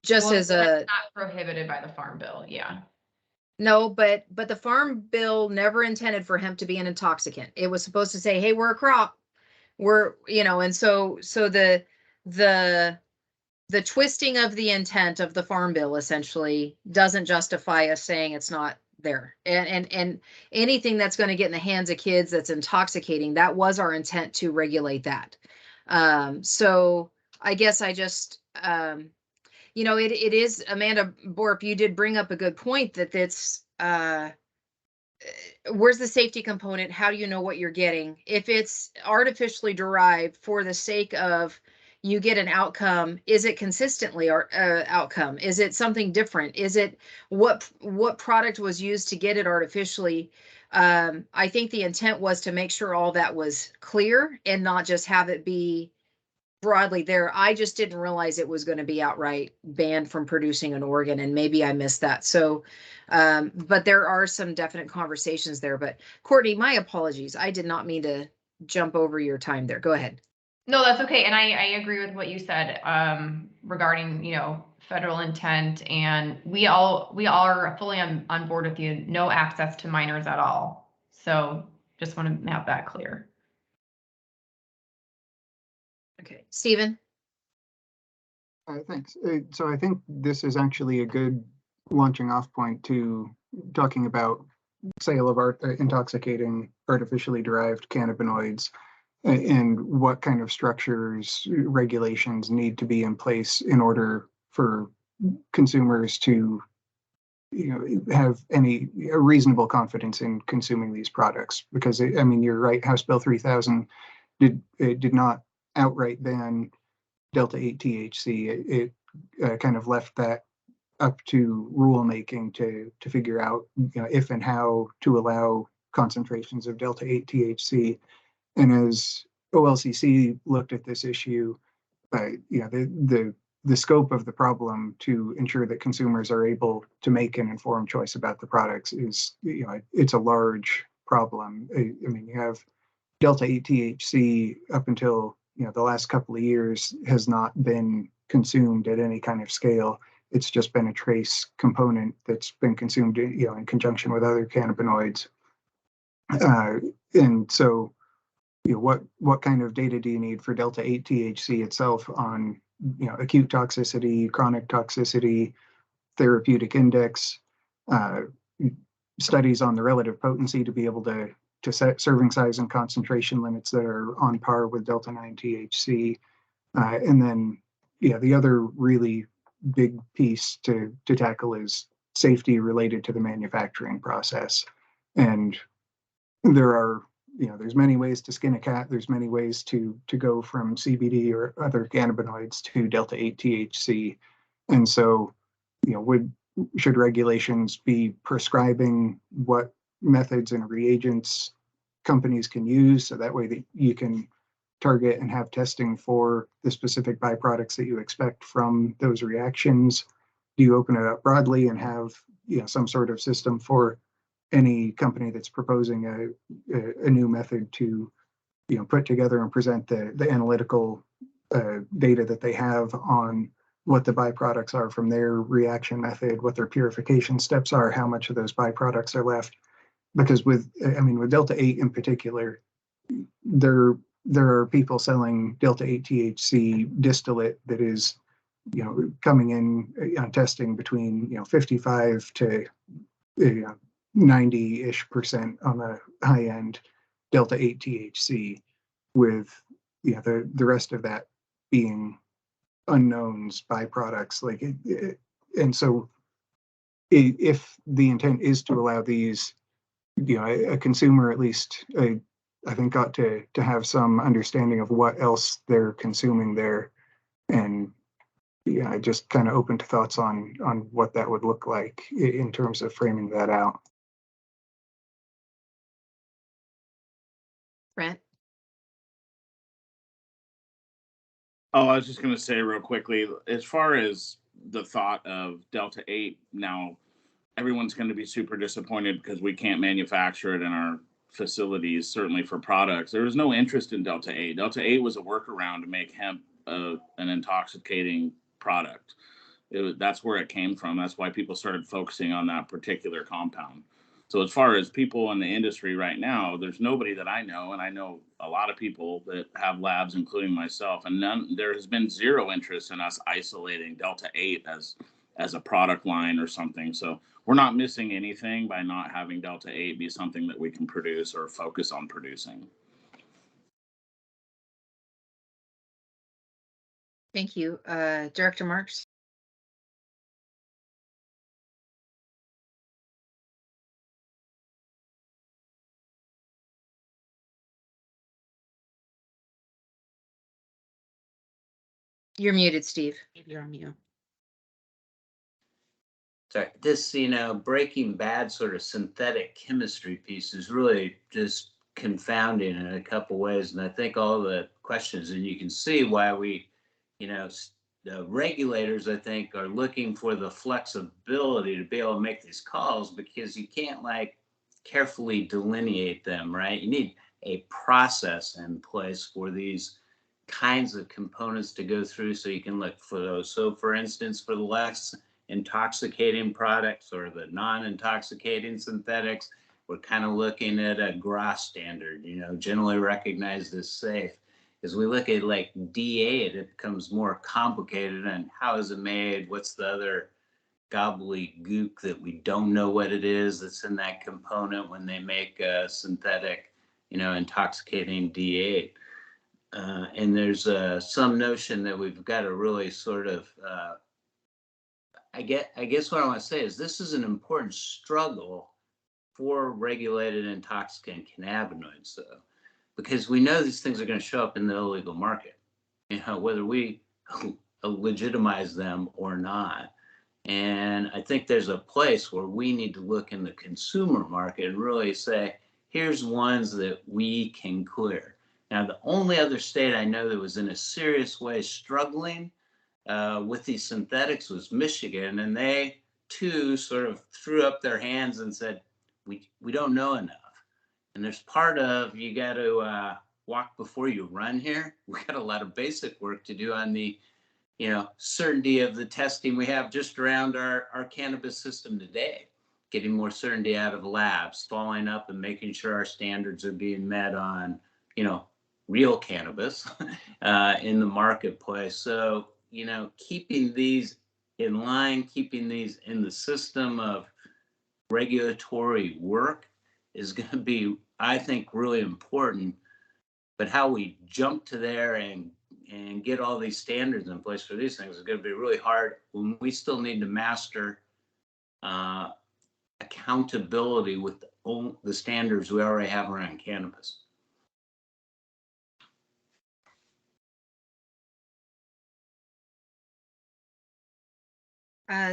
Speaker 1: Just
Speaker 4: Well,
Speaker 1: as
Speaker 4: it's not prohibited by the Farm Bill, yeah.
Speaker 1: No, but the Farm Bill never intended for hemp to be an intoxicant. It was supposed to say, hey, we're a crop. We're, you know, and so the twisting of the intent of the Farm Bill essentially doesn't justify us saying it's not there. And anything that's going to get in the hands of kids that's intoxicating, that was our intent to regulate that. So I guess I just, you know, it is, Amanda Borp, you did bring up a good point that it's, where's the safety component? How do you know what you're getting? If it's artificially derived for the sake of you get an outcome, is it consistently or outcome? Is it something different? Is it what product was used to get it artificially? I think the intent was to make sure all that was clear and not just have it be broadly there. I just didn't realize it was going to be outright banned from producing in Oregon, and maybe I missed that. So, but there are some definite conversations there. But Courtney, my apologies. I did not mean to jump over your time there. Go ahead.
Speaker 4: No, that's okay. And I agree with what you said regarding, you know, federal intent, and we all are fully on board with you. No access to minors at all. So just want to have that clear.
Speaker 1: Okay, Stephen.
Speaker 11: Thanks. So I think this is actually a good launching off point to talking about sale of intoxicating artificially derived cannabinoids and what kind of structures, regulations need to be in place in order for consumers to, have a reasonable confidence in consuming these products. Because I mean, you're right, House Bill 3000 did not outright ban Delta 8 THC. It kind of left that up to rulemaking to figure out, if and how to allow concentrations of Delta 8 THC. And as OLCC looked at this issue, the scope of the problem to ensure that consumers are able to make an informed choice about the products is, it's a large problem. I mean, you have Delta 8 THC up until, the last couple of years has not been consumed at any kind of scale. It's just been a trace component that's been consumed, in conjunction with other cannabinoids. And so, what kind of data do you need for Delta 8 THC itself on, acute toxicity, chronic toxicity, therapeutic index, studies on the relative potency to be able to set serving size and concentration limits that are on par with Delta 9 THC. And then, the other really big piece to tackle is safety related to the manufacturing process. And there are, there's many ways to skin a cat. There's many ways to go from CBD or other cannabinoids to Delta 8 THC. And so, should regulations be prescribing what methods and reagents companies can use, so that way that you can target and have testing for the specific byproducts that you expect from those reactions? Do you open it up broadly and have, some sort of system for any company that's proposing a new method to, put together and present the analytical data that they have on what the byproducts are from their reaction method, what their purification steps are, how much of those byproducts are left? Because with Delta 8 in particular, there are people selling Delta 8 THC distillate that is, coming in on testing between 55 to 90-ish% on the high end Delta 8 THC, with the rest of that being unknowns, byproducts. And so if the intent is to allow these, a consumer at least, I think, ought to have some understanding of what else they're consuming there. And I just kind of open to thoughts on what that would look like in terms of framing that out.
Speaker 1: Brent.
Speaker 8: Oh, I was just going to say real quickly, as far as the thought of Delta 8, now everyone's going to be super disappointed because we can't manufacture it in our facilities, certainly for products. There was no interest in Delta 8. Delta 8 was a workaround to make hemp an intoxicating product. That's where it came from. That's why people started focusing on that particular compound. So as far as people in the industry right now, there's nobody that I know, and I know a lot of people that have labs, including myself, and there has been zero interest in us isolating Delta 8 as as a product line or something. So we're not missing anything by not having Delta 8 be something that we can produce or focus on producing.
Speaker 1: Thank you. Director Marks? You're muted, Steve.
Speaker 2: You're on mute.
Speaker 10: Sorry, this, Breaking Bad sort of synthetic chemistry piece is really just confounding in a couple ways. And I think all the questions, and you can see why we, the regulators, I think, are looking for the flexibility to be able to make these calls, because you can't carefully delineate them, right? You need a process in place for these kinds of components to go through so you can look for those. So for instance, for the less intoxicating products or the non-intoxicating synthetics, we're kind of looking at a GRAS standard, generally recognized as safe. As we look at D8, it becomes more complicated. And how is it made? What's the other gobbledygook that we don't know what it is that's in that component when they make a synthetic, intoxicating D8? And there's some notion that we've got to really sort of, I guess what I want to say is this is an important struggle for regulated intoxicant cannabinoids, though, because we know these things are going to show up in the illegal market, whether we legitimize them or not. And I think there's a place where we need to look in the consumer market and really say, here's ones that we can clear. Now, the only other state I know that was in a serious way struggling with these synthetics was Michigan, and they too sort of threw up their hands and said, we don't know enough. And there's part of, you got to walk before you run here. We got a lot of basic work to do on the certainty of the testing we have just around our cannabis system today, getting more certainty out of labs, following up and making sure our standards are being met on, real cannabis in the marketplace. So, keeping these in line, keeping these in the system of regulatory work is going to be, I think, really important. But how we jump to there and get all these standards in place for these things is going to be really hard when we still need to master accountability with the standards we already have around cannabis.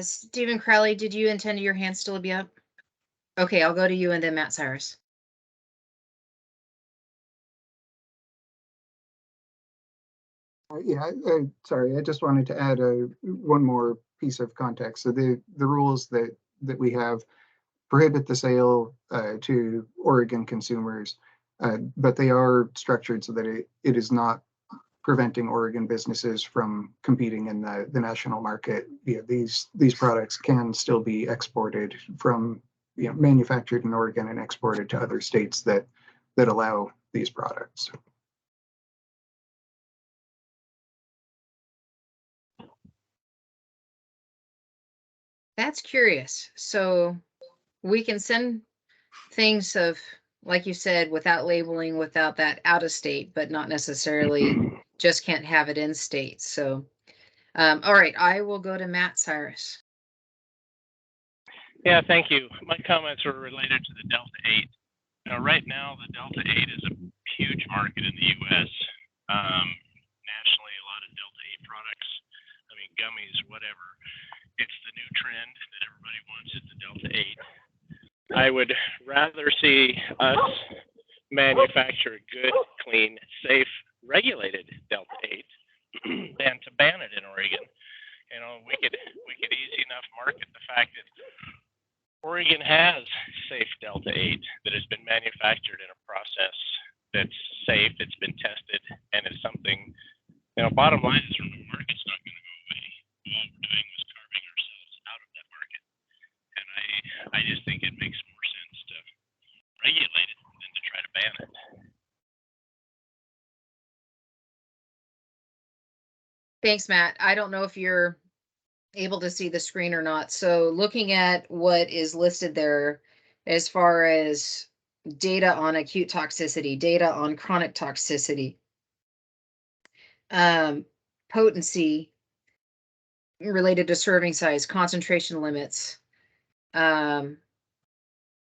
Speaker 1: Stephen Crowley, did you intend your hand still to be up? Okay, I'll go to you and then Matt Cyrus.
Speaker 11: Yeah, sorry, I just wanted to add one more piece of context. So the rules that we have prohibit the sale to Oregon consumers, but they are structured so that it is not preventing Oregon businesses from competing in the national market. These products can still be exported from, manufactured in Oregon and exported to other states that allow these products.
Speaker 1: That's curious. So we can send things of, like you said, without labeling, without that out of state, but not necessarily just can't have it in state. So, all right, I will go to Matt Cyrus.
Speaker 5: Yeah, thank you. My comments were related to the Delta 8. Right now, the Delta 8 is a huge market in the U.S. Nationally, a lot of Delta 8 products, gummies, whatever. It's the new trend that everybody wants. It's the Delta 8. I would rather see us manufacture good, clean, safe, regulated Delta 8 than to ban it in Oregon. We could easy enough market the fact that Oregon has safe Delta 8 that has been manufactured in a process that's safe, it's been tested, and it's something, bottom line is the market's not going to go away. All we're doing is carving ourselves out of that market. And I just think it makes more sense to regulate it than to try to ban it.
Speaker 1: Thanks, Matt. I don't know if you're able to see the screen or not. So looking at what is listed there as far as data on acute toxicity, data on chronic toxicity, potency related to serving size, concentration limits. I'm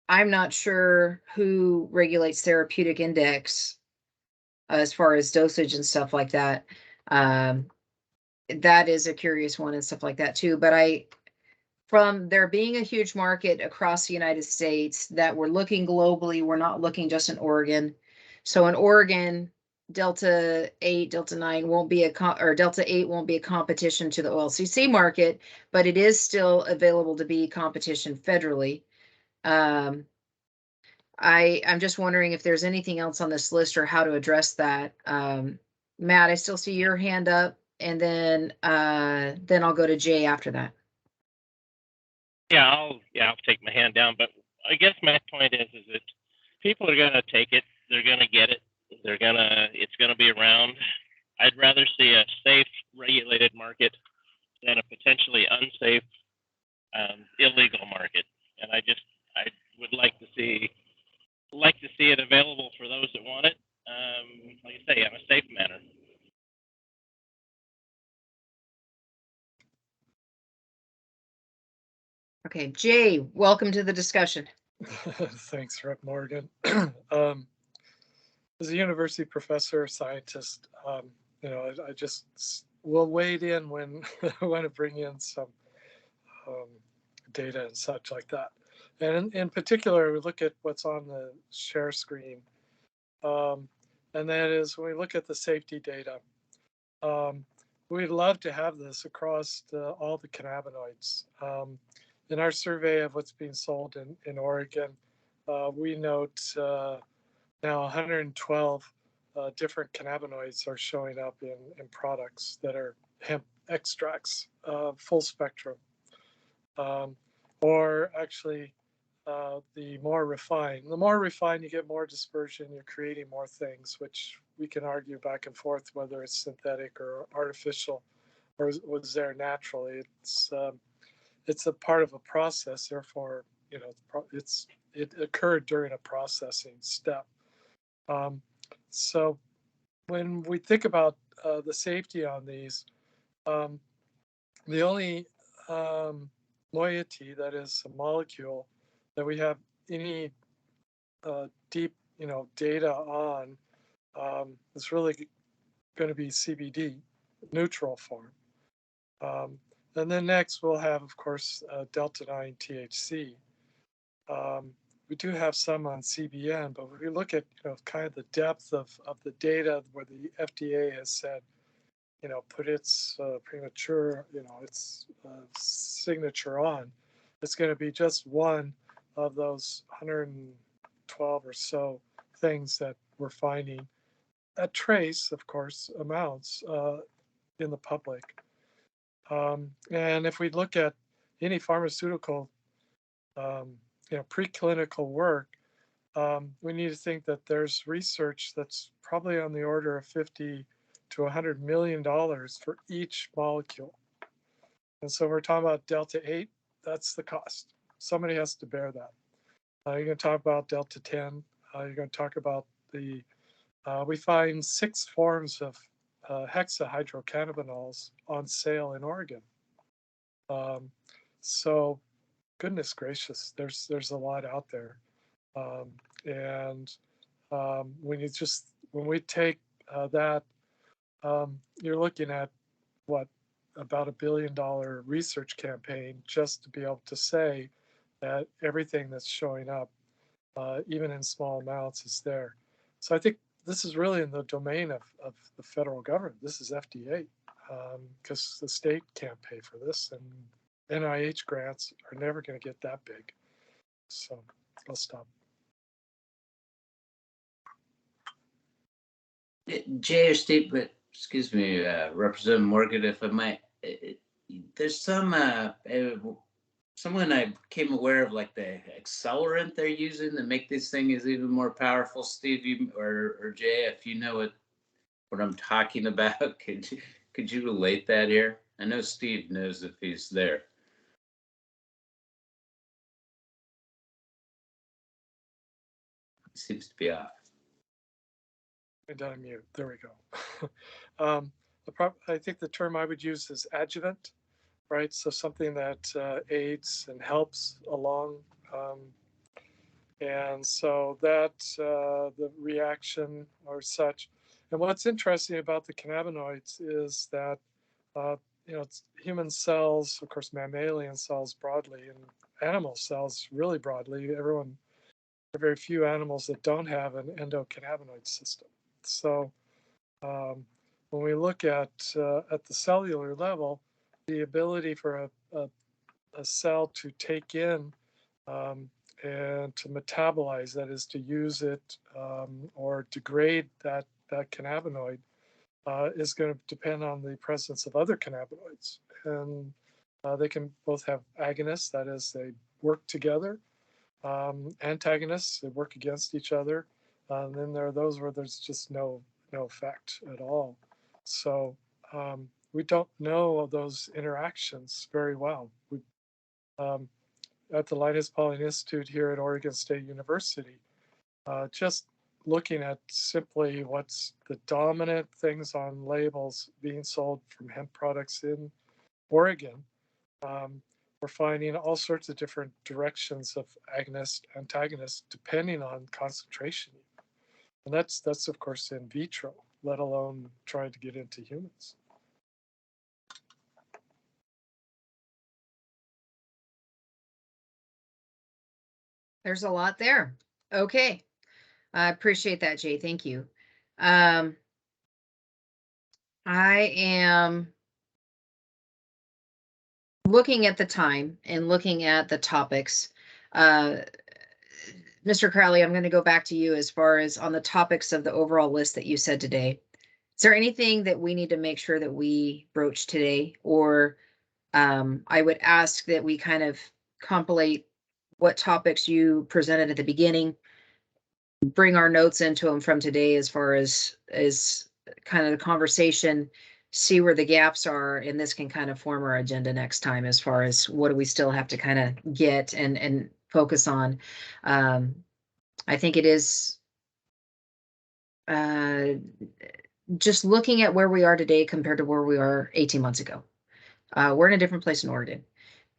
Speaker 1: not sure who regulates therapeutic index as far as dosage and stuff like that. That is a curious one and stuff like that too. But from there being a huge market across the United States, that we're looking globally, we're not looking just in Oregon. So in Oregon, Delta 8, Delta 9 won't be or Delta 8 won't be a competition to the OLCC market, but it is still available to be competition federally. I'm just wondering if there's anything else on this list or how to address that. Matt, I still see your hand up, and then I'll go to Jay after that.
Speaker 5: Yeah, I'll take my hand down. But I guess my point is that people are going to take it. They're going to get it. It's going to be around. I'd rather see a safe, regulated market than a potentially unsafe, illegal market. And I would like to see it available for those that want it. Like I say, in a safe manner.
Speaker 1: Okay, Jay, welcome to the discussion.
Speaker 6: Thanks, Rep. Morgan. As a university professor, scientist, I just will wade in when I want to bring in some data and such like that. And in particular, we look at what's on the share screen. And that is when we look at the safety data. We'd love to have this across all the cannabinoids. In our survey of what's being sold in Oregon, we note now 112 different cannabinoids are showing up in products that are hemp extracts, full spectrum. Or actually, the more refined, you get more dispersion, you're creating more things, which we can argue back and forth whether it's synthetic or artificial or was there naturally. It's a part of a process, therefore, it occurred during a processing step. So when we think about the safety on these, the only moiety, that is a molecule that we have any deep data on, is really going to be CBD, neutral form. And then next we'll have, of course, Delta 9 THC. We do have some on CBN, but if we look at kind of the depth of the data where the FDA has said, put its premature, its signature on, it's going to be just one of those 112 or so things that we're finding at trace, of course, amounts in the public. And if we look at any pharmaceutical, preclinical work, we need to think that there's research that's probably on the order of $50 to $100 million for each molecule. And so we're talking about Delta 8, that's the cost. Somebody has to bear that. You're going to talk about Delta 10. You're going to talk about we find 6 forms of hexahydrocannabinols on sale in Oregon. So goodness gracious, there's a lot out there. And when we take that, you're looking at about $1 billion research campaign just to be able to say that everything that's showing up, even in small amounts, is there. So I think this is really in the domain of the federal government. This is FDA, because the state can't pay for this, and NIH grants are never going to get that big. So I'll stop.
Speaker 10: Jay or Steve, but excuse me, Representative Morgan, if I might, there's someone I became aware of, like the accelerant they're using to make this thing is even more powerful. Steve, or Jay, if you know what I'm talking about, could you relate that here? I know Steve knows if he's there. He seems to be off.
Speaker 6: And unmute. There we go. I think the term I would use is adjuvant, right? So something that aids and helps along. And so that the reaction or such. And what's interesting about the cannabinoids is that, it's human cells, of course, mammalian cells broadly, and animal cells really broadly. There are very few animals that don't have an endocannabinoid system. So when we look at the cellular level, the ability for a cell to take in and to metabolize, that is to use it or degrade that cannabinoid, is going to depend on the presence of other cannabinoids. And they can both have agonists, that is, they work together, antagonists, they work against each other. And then there are those where there's just no effect at all. So we don't know those interactions very well. We, at the Linus Pauling Institute here at Oregon State University, just looking at simply what's the dominant things on labels being sold from hemp products in Oregon, we're finding all sorts of different directions of agonist, antagonist, depending on concentration. And that's of course in vitro, let alone trying to get into humans.
Speaker 1: There's a lot there. Okay. I appreciate that, Jay. Thank you. I am looking at the time and looking at the topics. Mr. Crowley, I'm going to go back to you as far as on the topics of the overall list that you said today. Is there anything that we need to make sure that we broach today? Or I would ask that we kind of compilate what topics you presented at the beginning, bring our notes into them from today as far as kind of the conversation, see where the gaps are, and this can kind of form our agenda next time as far as what do we still have to kind of get and focus on. I think it is just looking at where we are today compared to where we are 18 months ago. We're in a different place in Oregon.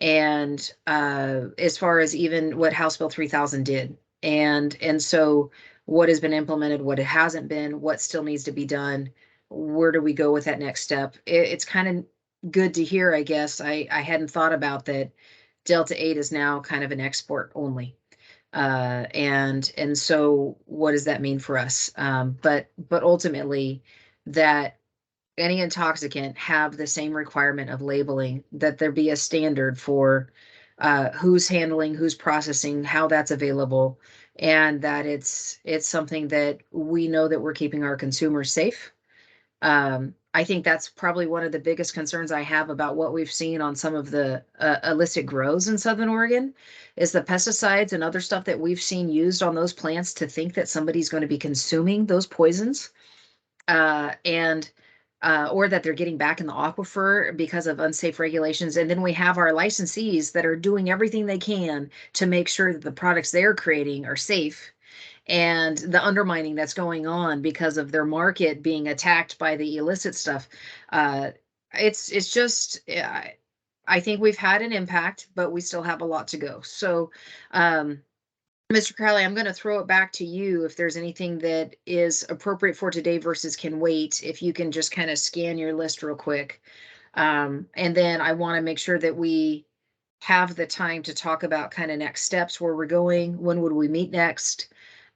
Speaker 1: And as far as even what House Bill 3000 did, and so what has been implemented, what it hasn't been, what still needs to be done, where do we go with that next step? It's kind of good to hear, I guess. I hadn't thought about that. Delta 8 is now kind of an export only. And so what does that mean for us? But ultimately that any intoxicant have the same requirement of labeling, that there be a standard for who's handling, who's processing, how that's available, and that it's something that we know that we're keeping our consumers safe. I think that's probably one of the biggest concerns I have about what we've seen on some of the illicit grows in Southern Oregon is the pesticides and other stuff that we've seen used on those plants to think that somebody's going to be consuming those poisons. Or that they're getting back in the aquifer because of unsafe regulations. And then we have our licensees that are doing everything they can to make sure that the products they're creating are safe, and the undermining that's going on because of their market being attacked by the illicit stuff. It's just, I think we've had an impact, but we still have a lot to go. So, Mr. Crowley, I'm going to throw it back to you if there's anything that is appropriate for today versus can wait, if you can just kind of scan your list real quick. And then I want to make sure that we have the time to talk about kind of next steps, where we're going, when would we meet next,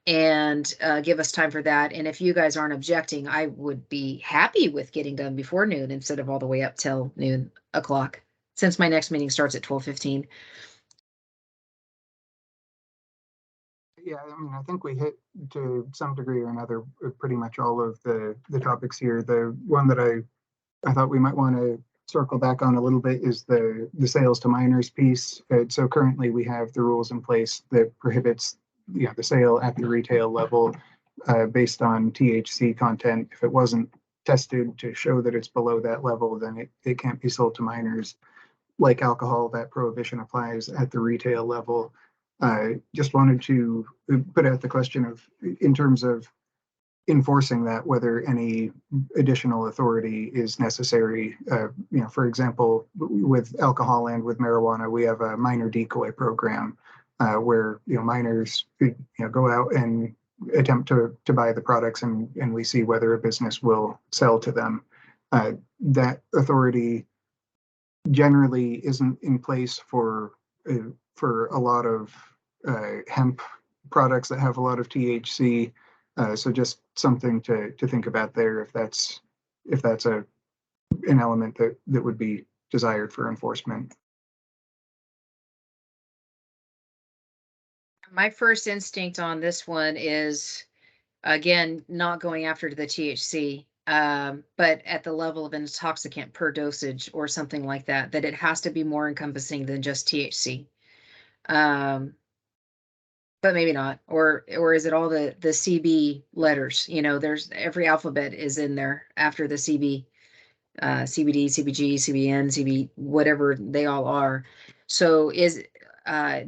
Speaker 1: and give us time for that. And if you guys aren't objecting, I would be happy with getting done before noon instead of all the way up till noon o'clock, since my next meeting starts at 12:15.
Speaker 11: Yeah, I mean, I think we hit to some degree or another pretty much all of the topics here. The one that I thought we might want to circle back on a little bit is the sales to minors piece. So currently we have the rules in place that prohibits the sale at the retail level based on THC content. If it wasn't tested to show that it's below that level, then it can't be sold to minors. Like alcohol, that prohibition applies at the retail level. Just wanted to put out the question of, in terms of enforcing that, whether any additional authority is necessary. For example, with alcohol and with marijuana, we have a minor decoy program where minors go out and attempt to buy the products, and we see whether a business will sell to them. That authority generally isn't in place for a lot of hemp products that have a lot of THC. So just something to think about there, if that's an element that would be desired for enforcement.
Speaker 1: My first instinct on this one is, again, not going after the THC, but at the level of an intoxicant per dosage or something like that, that it has to be more encompassing than just THC. But maybe not, or is it all the CB letters? There's every alphabet is in there after the CB, CBD, CBG, CBN, CB, whatever they all are. So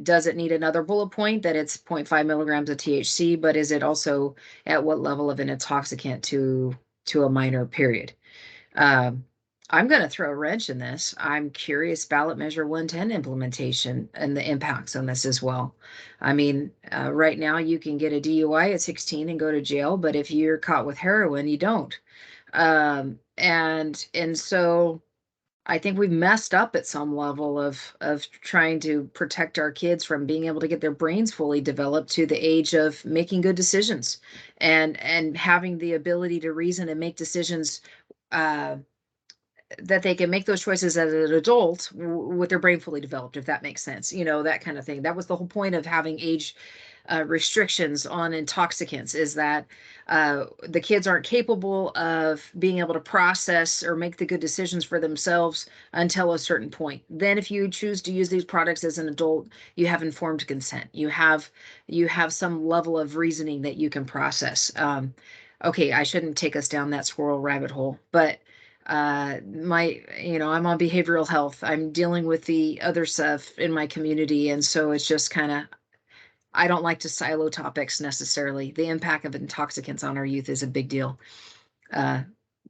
Speaker 1: does it need another bullet point that it's 0.5 milligrams of THC, but is it also at what level of an intoxicant to a minor, period? I'm going to throw a wrench in this. I'm curious ballot measure 110 implementation and the impacts on this as well. I mean, right now you can get a DUI at 16 and go to jail, but if you're caught with heroin, you don't. And so I think we've messed up at some level of trying to protect our kids from being able to get their brains fully developed to the age of making good decisions and having the ability to reason and make decisions that they can make those choices as an adult with their brain fully developed, if that makes sense, that kind of thing. That was the whole point of having age restrictions on intoxicants, is that the kids aren't capable of being able to process or make the good decisions for themselves until a certain point. Then if you choose to use these products as an adult, you have informed consent. You have some level of reasoning that you can process. Okay, I shouldn't take us down that squirrel rabbit hole, but I'm on behavioral health. I'm dealing with the other stuff in my community. And so it's just kind of, I don't like to silo topics necessarily. The impact of intoxicants on our youth is a big deal.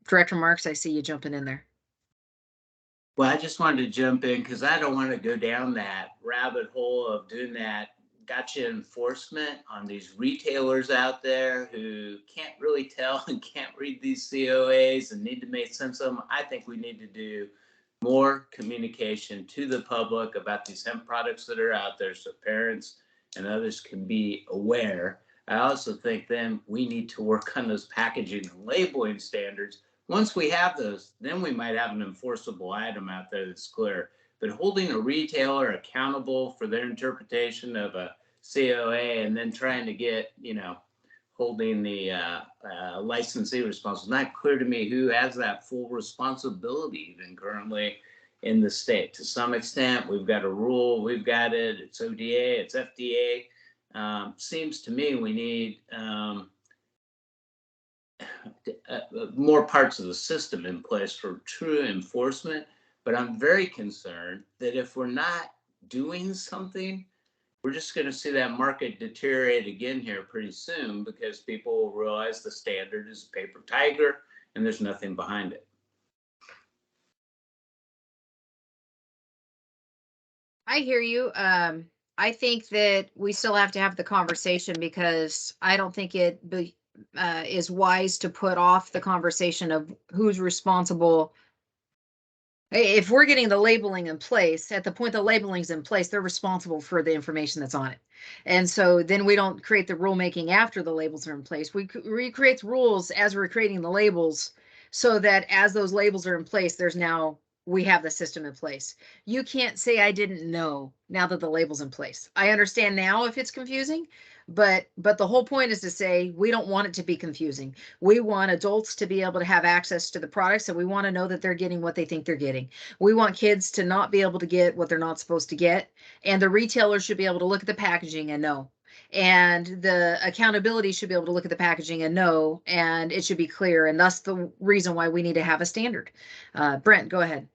Speaker 1: Director Marks, I see you jumping in there.
Speaker 10: Well, I just wanted to jump in because I don't want to go down that rabbit hole of doing that gotcha enforcement on these retailers out there who can't really tell and can't read these COAs and need to make sense of them. I think we need to do more communication to the public about these hemp products that are out there so parents and others can be aware. I also think then we need to work on those packaging and labeling standards. Once we have those, then we might have an enforceable item out there that's clear. But holding a retailer accountable for their interpretation of a COA and then trying to get, holding the licensee responsible, not clear to me who has that full responsibility even currently in the state. To some extent, we've got a rule, we've got it, it's ODA, it's FDA. Seems to me we need more parts of the system in place for true enforcement. But I'm very concerned that if we're not doing something, we're just going to see that market deteriorate again here pretty soon because people will realize the standard is a paper tiger and there's nothing behind it.
Speaker 1: I hear you. I think that we still have to have the conversation because I don't think it is wise to put off the conversation of who's responsible. If we're getting the labeling in place, at the point the labeling's in place, they're responsible for the information that's on it. And so then we don't create the rulemaking after the labels are in place. We create rules as we're creating the labels so that as those labels are in place, we have the system in place. You can't say I didn't know now that the label's in place. I understand now if it's confusing, but the whole point is to say we don't want it to be confusing. We want adults to be able to have access to the products, and we want to know that they're getting what they think they're getting. We want kids to not be able to get what they're not supposed to get, and the retailer should be able to look at the packaging and know, And the accountability should be able to look at the packaging and know, and it should be clear. And that's the reason why we need to have a standard. Brent, go ahead.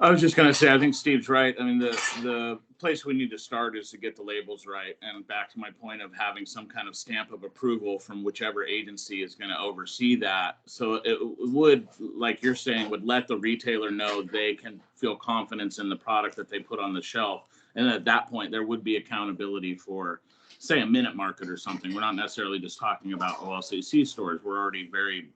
Speaker 8: I was just going to say, I think Steve's right. I mean, the place we need to start is to get the labels right. And back to my point of having some kind of stamp of approval from whichever agency is going to oversee that. So it would, like you're saying, would let the retailer know they can feel confidence in the product that they put on the shelf. And at that point, there would be accountability for, say, a Minute Market or something. We're not necessarily just talking about OLCC stores. We're already very,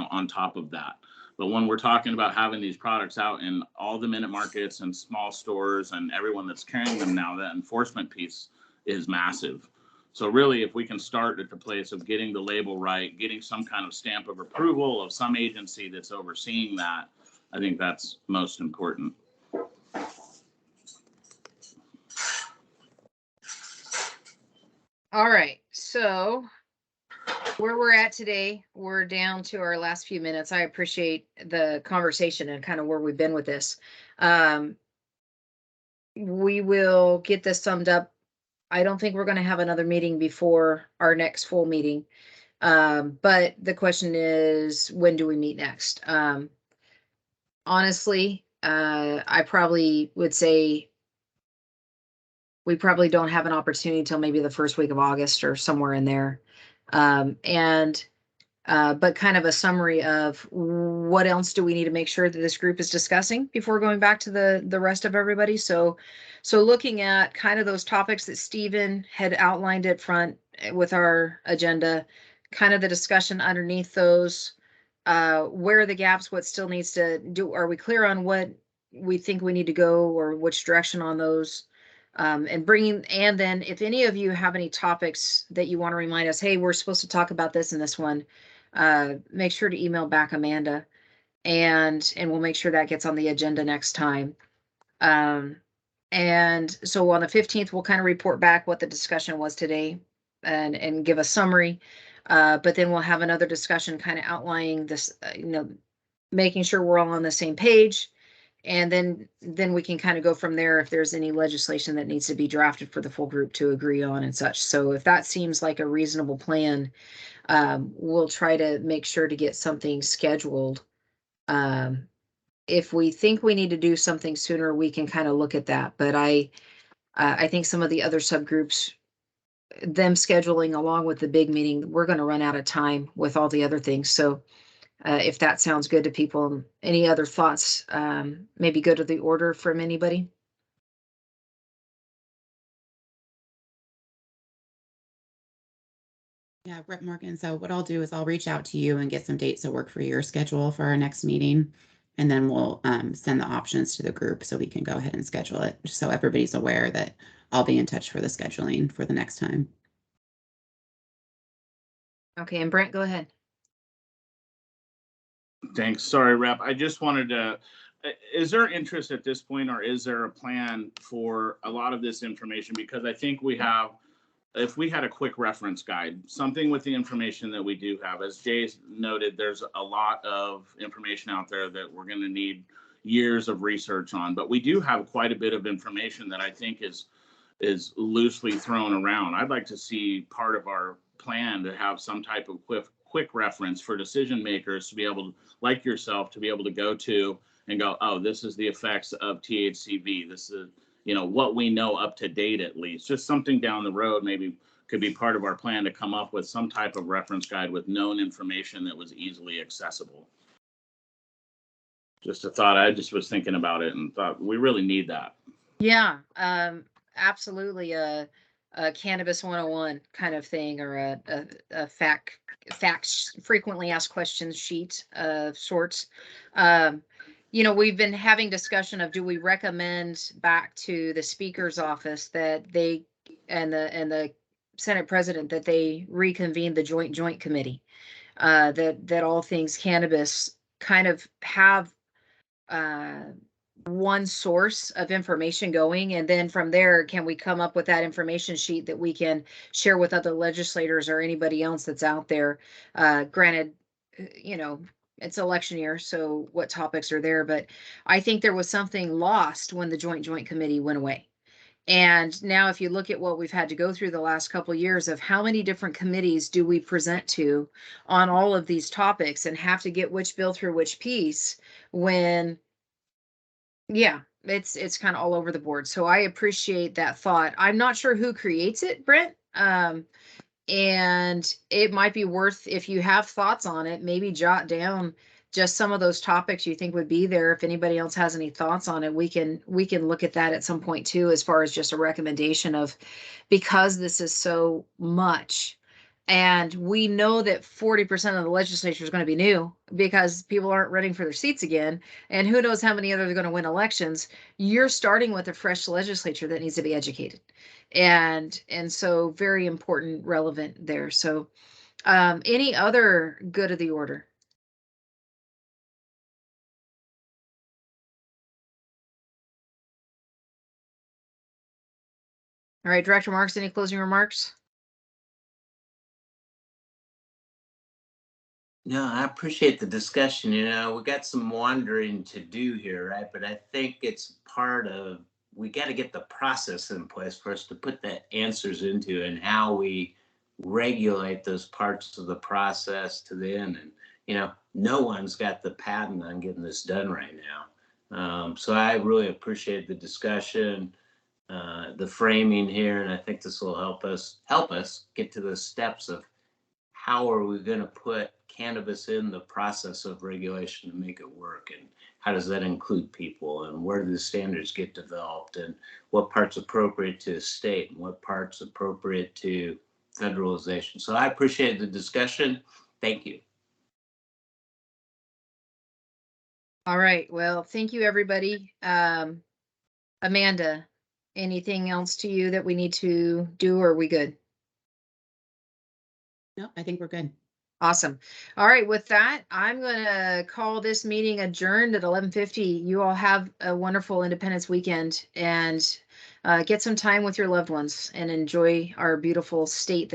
Speaker 8: on top of that. But when we're talking about having these products out in all the Minute Markets and small stores and everyone that's carrying them now, that enforcement piece is massive. So really, if we can start at the place of getting the label right, getting some kind of stamp of approval of some agency that's overseeing that, I think that's most important.
Speaker 1: All right, so where we're at today, we're down to our last few minutes. I appreciate the conversation and kind of where we've been with this. We will get this summed up. I don't think we're going to have another meeting before our next full meeting. But the question is, when do we meet next? Honestly, I probably would say we probably don't have an opportunity until maybe the first week of August or somewhere in there. But kind of a summary of what else do we need to make sure that this group is discussing before going back to the rest of everybody. So looking at kind of those topics that Stephen had outlined up front with our agenda, kind of the discussion underneath those, where are the gaps, what still needs to do, are we clear on what we think we need to go or which direction on those? And then if any of you have any topics that you want to remind us, hey, we're supposed to talk about this in this one, make sure to email back Amanda, and we'll make sure that gets on the agenda next time. And so on the 15th, we'll kind of report back what the discussion was today and give a summary. But then we'll have another discussion kind of outlining this, making sure we're all on the same page. And then we can kind of go from there if there's any legislation that needs to be drafted for the full group to agree on and such. So if that seems like a reasonable plan, we'll try to make sure to get something scheduled. If we think we need to do something sooner, we can kind of look at that. But I think some of the other subgroups, them scheduling along with the big meeting, we're going to run out of time with all the other things. So if that sounds good to people, any other thoughts, maybe go to the order from anybody?
Speaker 2: Yeah, Brett Morgan. So what I'll do is I'll reach out to you and get some dates that work for your schedule for our next meeting. And then we'll send the options to the group so we can go ahead and schedule it. So everybody's aware that I'll be in touch for the scheduling for the next time.
Speaker 1: Okay, and Brent, go ahead.
Speaker 8: Thanks. Sorry, Rep. I just wanted to, is there interest at this point, or is there a plan for a lot of this information? Because I think we have, if we had a quick reference guide, something with the information that we do have, as Jay noted, there's a lot of information out there that we're going to need years of research on, but we do have quite a bit of information that I think is loosely thrown around. I'd like to see part of our plan to have some type of quick reference for decision makers to be able to, like yourself, to be able to go to and go, oh, this is the effects of THCV. This is, what we know up to date, at least. Just something down the road maybe could be part of our plan to come up with some type of reference guide with known information that was easily accessible. Just a thought. I just was thinking about it and thought we really need that.
Speaker 1: Yeah, absolutely. A Cannabis 101 kind of thing, or a facts frequently asked questions sheet of sorts. We've been having discussion of, do we recommend back to the speaker's office that they and the Senate president that they reconvene the joint committee, that all things cannabis kind of have one source of information going, and then from there, can we come up with that information sheet that we can share with other legislators or anybody else that's out there? Granted, it's election year, so what topics are there? But I think there was something lost when the joint committee went away. And now if you look at what we've had to go through the last couple of years of how many different committees do we present to on all of these topics and have to get which bill through which piece when, yeah, it's kind of all over the board. So I appreciate that thought. I'm not sure who creates it, Brent. And it might be worth, if you have thoughts on it, maybe jot down just some of those topics you think would be there. If anybody else has any thoughts on it, we can look at that at some point too, as far as just a recommendation of, because this is so much. And we know that 40% of the legislature is going to be new because people aren't running for their seats again. And who knows how many others are going to win elections. You're starting with a fresh legislature that needs to be educated. And so very important, relevant there. So any other good of the order? All right, Director Marks, any closing remarks?
Speaker 10: No, I appreciate the discussion. You know, we got some wandering to do here, right? But I think it's part of, we got to get the process in place for us to put the answers into and how we regulate those parts of the process to the end. And, you know, no one's got the patent on getting this done right now. So I really appreciate the discussion, the framing here, and I think this will help us get to the steps of how are we going to put cannabis in the process of regulation to make it work, and how does that include people, and where do the standards get developed, and what parts appropriate to state and what parts appropriate to federalization. So I appreciate the discussion. Thank you.
Speaker 1: All right, well, thank you, everybody. Amanda, anything else to you that we need to do, or are we good?
Speaker 2: No, I think we're good.
Speaker 1: Awesome. All right, with that, I'm gonna call this meeting adjourned at 11:50. You all have a wonderful Independence weekend, and get some time with your loved ones and enjoy our beautiful state that